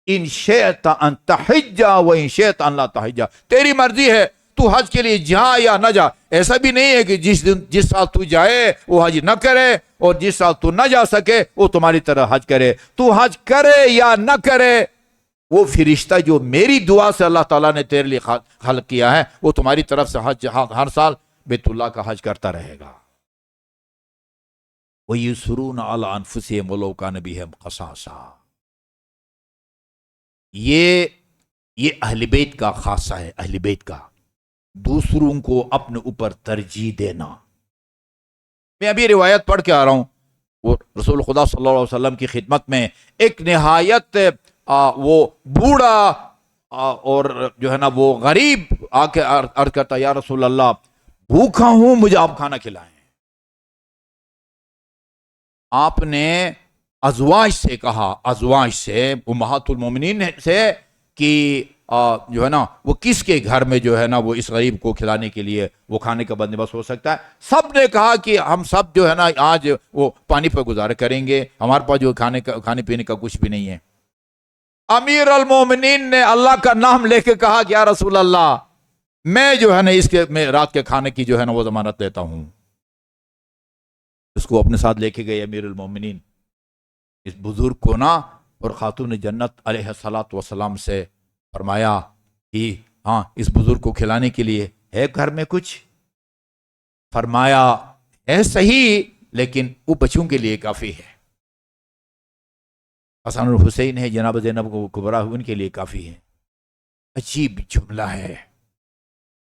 ان شئت ان تحج و ان شئت ان لا تحج، تیری مرضی ہے تو حج کے لیے جا یا نہ جا. ایسا بھی نہیں ہے کہ جس سال تو جائے وہ حج نہ کرے اور جس سال تو نہ جا سکے وہ تمہاری طرح حج کرے. تو حج کرے یا نہ کرے، وہ فرشتہ جو میری دعا سے اللہ تعالیٰ نے تیرے لیے خلق کیا ہے وہ تمہاری طرف سے حج ہر سال بیت اللہ کا حج کرتا رہے گا. وَيُسْرُونَ عَلَىٰ أَنفُسِهِمْ وَلَوْ كَانَ بِهِمْ خَصَاصَةٌ. یہ اہل بیت کا خاصہ ہے، اہل بیت کا دوسروں کو اپنے اوپر ترجیح دینا. میں ابھی روایت پڑھ کے آ رہا ہوں، وہ رسول خدا صلی اللہ علیہ وسلم کی خدمت میں ایک نہایت وہ بوڑھا اور جو ہے نا وہ غریب آ کے عرض کرتا، یا رسول اللہ بھوکا ہوں، مجھے آپ کھانا کھلائیں. آپ نے ازواج سے کہا، ازواج سے، امہات المومنین سے، کہ جو ہے نا وہ کس کے گھر میں جو ہے نا وہ اس غریب کو کھلانے کے لیے وہ کھانے کا بندوبست ہو سکتا ہے. سب نے کہا کہ ہم سب جو ہے نا آج وہ پانی پہ گزارا کریں گے، ہمارے پاس جو کھانے پینے کا کچھ بھی نہیں ہے. امیر المومنین نے اللہ کا نام لے کے کہا کہ یا رسول اللہ میں جو ہے نا میں رات کے کھانے کی جو ہے نا وہ ضمانت دیتا ہوں. اس کو اپنے ساتھ لے کے گئے امیر المومنین. اس بزرگ کو نا اور خاتون جنت علیہ الصلاۃ والسلام سے فرمایا کہ ہاں اس بزرگ کو کھلانے کے لیے ہے گھر میں کچھ؟ فرمایا ہے صحیح لیکن وہ بچوں کے لیے کافی ہے. حسن اور حسین ہے، جناب زینب کو کبرا ان کے لیے کافی ہے. عجیب جملہ ہے.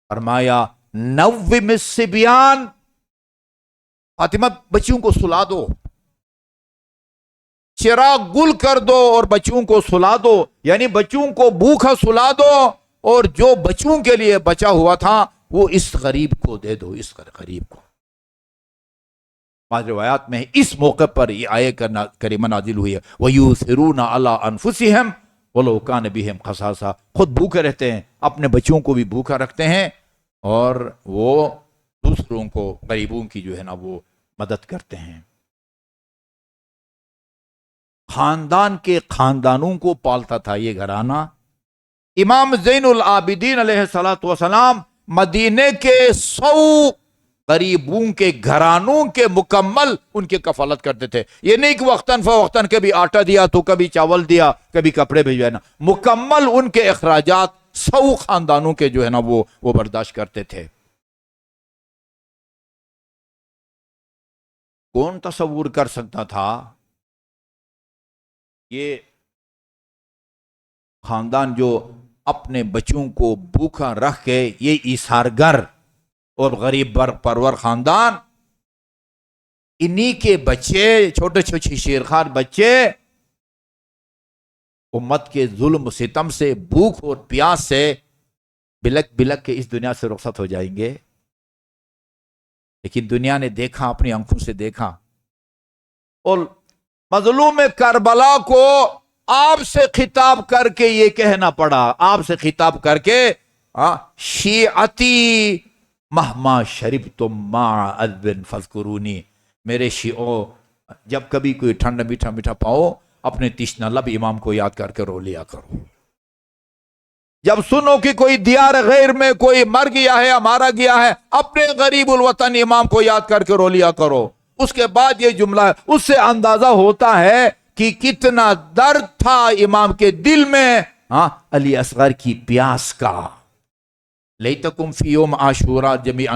فرمایا نوّم الصبیان، فاطمہ بچوں کو سلا دو، چراغ گل کر دو اور بچوں کو سلا دو، یعنی بچوں کو بھوکا سلا دو اور جو بچوں کے لیے بچا ہوا تھا وہ اس غریب کو دے دو، اس غریب کو. بعض روایات میں اس موقع پر یہ آیت کریمہ نازل ہوئی ہے وَيُؤْثِرُونَ عَلَىٰ أَنفُسِهِمْ وَلَوْ كَانَ بِهِمْ خَصَاصَةٌ. خود بھوکے رہتے ہیں، اپنے بچوں کو بھی بھوکا رکھتے ہیں اور وہ دوسروں کو، غریبوں کی جو ہے نا وہ مدد کرتے ہیں. خاندان کے خاندانوں کو پالتا تھا یہ گھرانہ. امام زین العابدین علیہ الصلوۃ والسلام مدینے کے 100 غریبوں کے گھرانوں کے مکمل ان کی کفالت کرتے تھے. یہ نہیں کہ وقتاً فوقتاً کبھی آٹا دیا تو کبھی چاول دیا، کبھی کپڑے بھیجوائے، نا، مکمل ان کے اخراجات 100 خاندانوں کے جو ہے نا وہ برداشت کرتے تھے. کون تصور کر سکتا تھا یہ خاندان جو اپنے بچوں کو بھوکا رکھ کے، یہ ایثارگر اور غریب پرور خاندان، انہی کے بچے، چھوٹے چھوٹے شیرخوار بچے امت کے ظلم و ستم سے، بھوک اور پیاس سے بلک بلک کے اس دنیا سے رخصت ہو جائیں گے. لیکن دنیا نے دیکھا، اپنی آنکھوں سے دیکھا، اور مظلوم کربلا کو آپ سے خطاب کر کے یہ کہنا پڑا، آپ سے خطاب کر کے، شیعتی مہما شربتم مع عذب فاذکرونی، میرے شیعو جب کبھی کوئی ٹھنڈا میٹھا میٹھا پاؤ اپنے تشنہ لب امام کو یاد کر کے رو لیا کرو. جب سنو کہ کوئی دیار غیر میں کوئی مر گیا ہے، مارا گیا ہے، اپنے غریب الوطن امام کو یاد کر کے رو لیا کرو. اس کے بعد یہ جملہ ہے، اس سے اندازہ ہوتا ہے کہ کتنا درد تھا امام کے دل میں علی اصغر کی پیاس کا. لیتکم فی یوم عاشوراء جمیعا،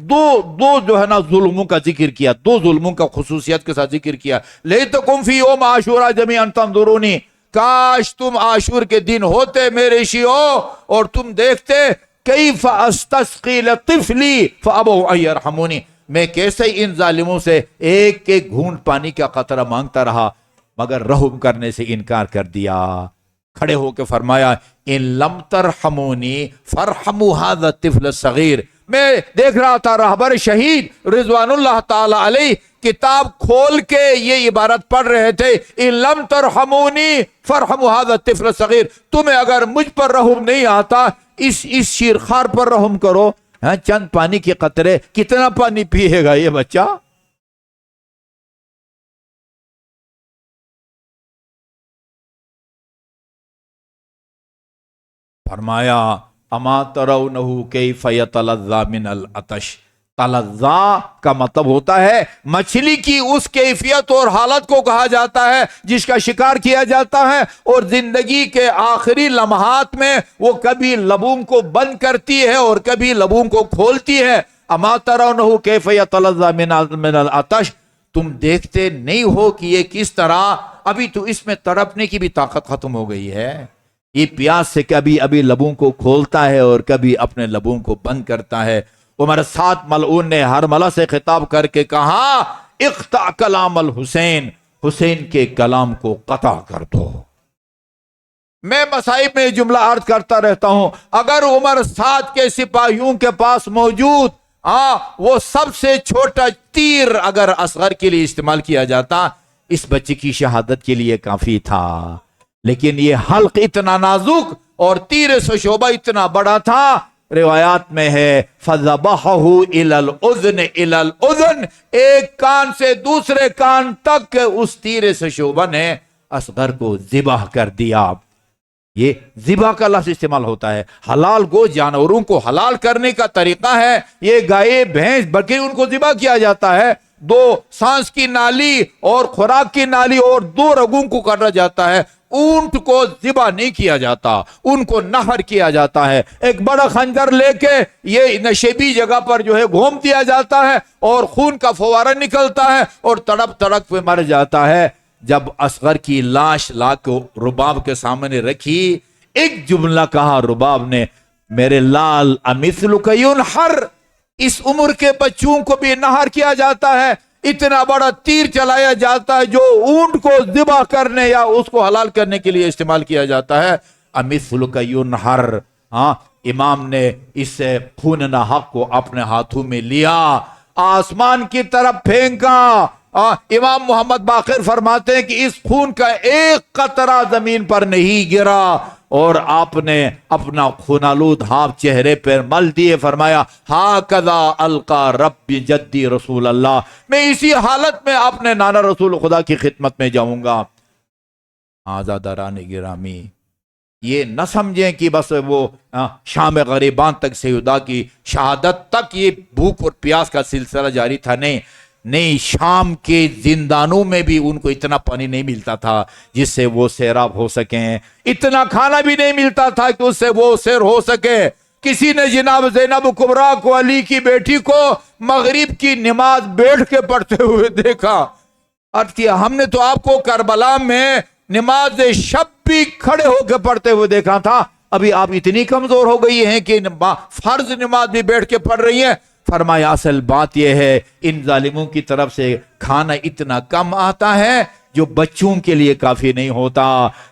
دو جو ہے نا ظلموں کا ذکر کیا، دو ظلموں کا خصوصیت کے ساتھ ذکر کیا. لیتکم فی یوم عاشوراء جمیعا تنظرونی، کاش تم عاشور کے دن ہوتے میرے شیعو اور تم دیکھتے کیف استسقی لطفلی فابوا ان یرحمونی، میں کیسے ان ظالموں سے ایک ایک گھونٹ پانی کا قطرہ مانگتا رہا مگر رحم کرنے سے انکار کر دیا۔ کھڑے ہو کے فرمایا ان لم ترحمونی فرحموا ھذا الطفل الصغیر۔ میں دیکھ رہا تھا رہبر شہید رضوان اللہ تعالی علیہ کتاب کھول کے یہ عبارت پڑھ رہے تھے، ان لم ترحمونی فرحموا ھذا الطفل الصغیر، تمہیں اگر مجھ پر رحم نہیں آتا اس شیرخوار پر رحم کرو۔ چند پانی کے قطرے، کتنا پانی پیے گا یہ بچہ؟ فرمایا اما ترونہ کیف یتلظی من العطش، تلظی کا مطلب ہوتا ہے مچھلی کی اس کیفیت اور حالت کو کہا جاتا ہے جس کا شکار کیا جاتا ہے اور زندگی کے آخری لمحات میں وہ کبھی لبوں کو بند کرتی ہے اور کبھی لبوں کو کھولتی ہے۔ اما ترونہ کیف یتلظی من العطش، تم دیکھتے نہیں ہو کہ یہ کس طرح ابھی تو اس میں تڑپنے کی بھی طاقت ختم ہو گئی ہے، یہ پیاس سے کبھی ابھی لبوں کو کھولتا ہے اور کبھی اپنے لبوں کو بند کرتا ہے۔ عمر سات ملعون نے ہرملہ سے خطاب کر کے کہا اقطع کلام الحسین، حسین کے کلام کو قطع کر دو۔ میں مصائب میں جملہ عرض کرتا رہتا ہوں، اگر عمر سات کے سپاہیوں کے پاس موجود وہ سب سے چھوٹا تیر اگر اصغر کے لیے استعمال کیا جاتا اس بچے کی شہادت کے لیے کافی تھا، لیکن یہ حلق اتنا نازک اور تیر سے شعبہ اتنا بڑا تھا۔ روایات میں ہے فَذَبَحَهُ إِلَى الْأُذْنِ إِلَى الْأُذْنِ، ایک کان سے دوسرے کان تک اس تیر سے شعبہ نے اصغر کو ذبح کر دیا۔ یہ ذبح کا لفظ استعمال ہوتا ہے، حلال گو جانوروں کو حلال کرنے کا طریقہ ہے، یہ گائے بھینس بکری ان کو ذبح کیا جاتا ہے، دو سانس کی نالی اور خوراک کی نالی اور دو رگوں کو کرنا جاتا ہے، اونٹ کو ذبح نہیں کیا جاتا، ان کو نہر کیا جاتا ہے، ایک بڑا خنجر لے کے یہ نشیبی جگہ پر جو ہے گھوم دیا جاتا ہے اور خون کا فوارہ نکلتا ہے اور تڑپ تڑپ پہ مر جاتا ہے۔ جب اصغر کی لاش لا کے رباب کے سامنے رکھی، ایک جملہ کہا رباب نے، میرے لال امثلک ینحر، اس عمر کے بچوں کو بھی نہر کیا جاتا ہے، اتنا بڑا تیر چلایا جاتا ہے جو اونٹ کو ذبح کرنے یا اس کو حلال کرنے کے لیے استعمال کیا جاتا ہے۔ امثلک ینحر، امام نے اس خون حق کو اپنے ہاتھوں میں لیا، آسمان کی طرف پھینکا۔ امام محمد باقر فرماتے ہیں کہ اس خون کا ایک قطرہ زمین پر نہیں گرا اور آپ نے اپنا خونالود ہاتھ چہرے پر مل دیے، فرمایا ہاکذا القا رب جدی رسول اللہ، میں اسی حالت میں اپنے نانا رسول خدا کی خدمت میں جاؤں گا۔ آزاداران گرامی، یہ نہ سمجھیں کہ بس وہ شام غریبان تک سیدہ کی شہادت تک یہ بھوک اور پیاس کا سلسلہ جاری تھا، نہیں، شام کے زندانوں میں بھی ان کو اتنا پانی نہیں ملتا تھا جس سے وہ سیراب ہو سکیں، اتنا کھانا بھی نہیں ملتا تھا کہ اس سے وہ سیر ہو سکے۔ کسی نے جناب زینب کبریٰ کو، علی کی بیٹی کو مغرب کی نماز بیٹھ کے پڑھتے ہوئے دیکھا، عرض کیا ہم نے تو آپ کو کربلا میں نماز شب بھی کھڑے ہو کے پڑھتے ہوئے دیکھا تھا، ابھی آپ اتنی کمزور ہو گئی ہیں کہ فرض نماز بھی بیٹھ کے پڑھ رہی ہیں۔ فرمایا اصل بات یہ ہے ان ظالموں کی طرف سے کھانا اتنا کم آتا ہے جو بچوں کے لیے کافی نہیں ہوتا۔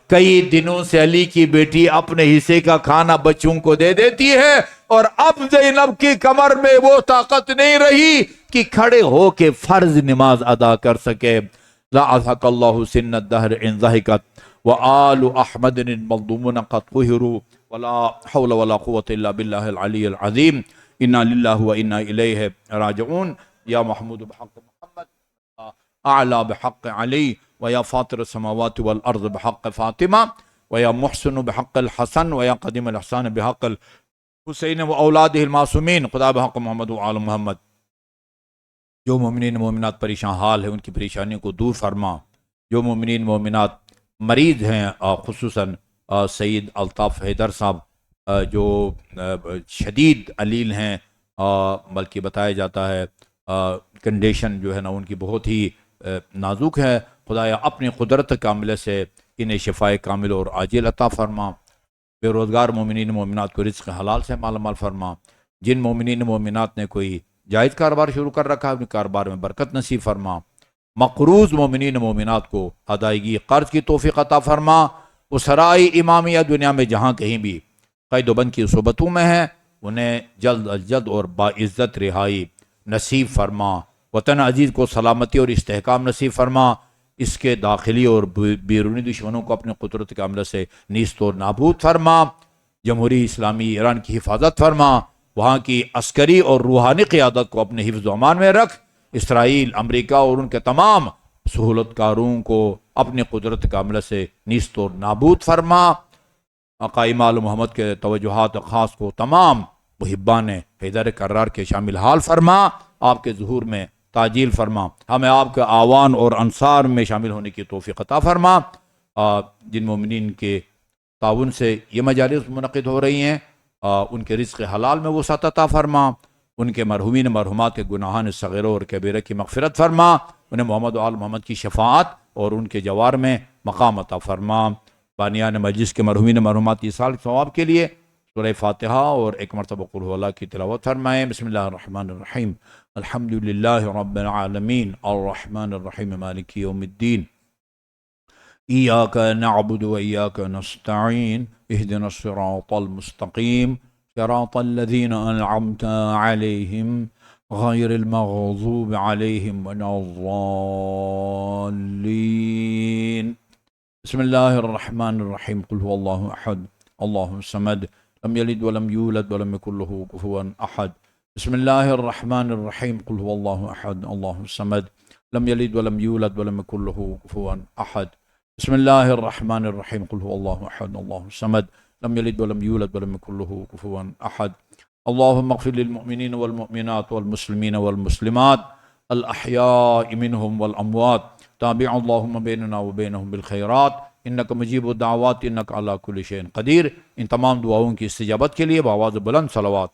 کئی دنوں سے علی کی بیٹی اپنے حصے کا کھانا بچوں کو دے دیتی ہے اور اب زینب کی کمر میں وہ طاقت نہیں رہی کہ کھڑے ہو کے فرض نماز ادا کر سکے۔ لا اضحک اللہ سن الدہر ان ضحکت وآل احمد مظلومون قد قہروا ولا حول ولا قوة الا باللہ العلی العظیم انا للہ و انا الیہ راجعون۔ یا محمود بحق محمد، اعلی بحق علی، ویا فاطر السماوات والارض بحق فاطمہ، ویا محسن بحق الحسن، ویا قدیم الاحسان بحق الحسین و اولادہ المعصومین، خدا بحق محمد و آل محمد۔ جو مومنین مومنات پریشان حال ہیں ان کی پریشانیوں کو دور فرما، جو مومنین مومنات مریض ہیں، خصوصاً سید الطاف حیدر صاحب جو شدید علیل ہیں، بلکہ بتایا جاتا ہے کنڈیشن جو ہے نا ان کی بہت ہی نازک ہے، خدایا اپنی قدرت کاملہ سے انہیں شفائے کامل اور عاجل عطا فرما۔ بے روزگار مومنین مومنات کو رزق حلال سے مالا مال فرما، جن مومنین مومنات نے کوئی جائز کاروبار شروع کر رکھا ہے ان کاروبار میں برکت نصیب فرما، مقروض مومنین مومنات کو ادائیگی قرض کی توفیق عطا فرما، اسرائی امامیہ دنیا میں جہاں کہیں بھی قید و بند کی صحبتوں میں ہیں انہیں جلد از جلد اور باعزت رہائی نصیب فرما، وطن عزیز کو سلامتی اور استحکام نصیب فرما، اس کے داخلی اور بیرونی دشمنوں کو اپنے قدرت کے عمل سے نیست و نابود فرما، جمہوری اسلامی ایران کی حفاظت فرما، وہاں کی عسکری اور روحانی قیادت کو اپنے حفظ و امان میں رکھ، اسرائیل، امریکہ اور ان کے تمام سہولت کاروں کو اپنے قدرت کے عمل سے نیست و نابود فرما، قائم آل محمد کے توجہات خاص کو تمام محبان حیدر کرار کے شامل حال فرما، آپ کے ظہور میں تاجیل فرما، ہمیں آپ کے آوان اور انصار میں شامل ہونے کی توفیق عطا فرما، جن مومنین کے تعاون سے یہ مجالس منعقد ہو رہی ہیں ان کے رزق حلال میں وسعت عطا فرما، ان کے مرحومین مرحومات کے گناہان صغیرہ اور کبیرہ کی مغفرت فرما، انہیں محمد و آل محمد کی شفاعت اور ان کے جوار میں مقام عطا فرما، بانیان مجلس کے مرحومین مرحومات کی سال ثواب کے لیے سورہ فاتحہ اور ایک مرتبہ قل هو اللہ کی تلاوت فرمائیں۔ بسم اللہ الرحمن الرحیم، الحمد للہ رب العالمین الرحمن الرحیم مالک یوم الدین، ایاک نعبد و ایاک نستعین، اہدنا الصراط المستقیم، صراط الذین انعمت علیہم غیر المغضوب علیہم ولا الضالین۔ بسم اللہ الرحمن الرحیم، قل هو اللہ احد اللہ الصمد لم یلد ولم یولد ولم یکن له کفوا احد۔ بسم اللہ الرحمن الرحیم، قل هو اللہ احد اللہ الصمد لم یلد ولم یولد ولم یکن له کفوا احد۔ بسم اللہ الرحمن الرحیم، قل هو اللہ احد اللہ الصمد لم یلد ولم یولد ولم یکن له کفوا احد۔ اللهم اغفر للمؤمنین والمؤمنات والمسلمین والمسلمات الاحیاء منهم والاموات، تابع اللهم بیننا وبینهم بالخیرات انک مجیب الدعوات انک علی کل شیء قدیر۔ ان تمام دعاؤں کی استجابت کے لیے بآواز بلند صلوات۔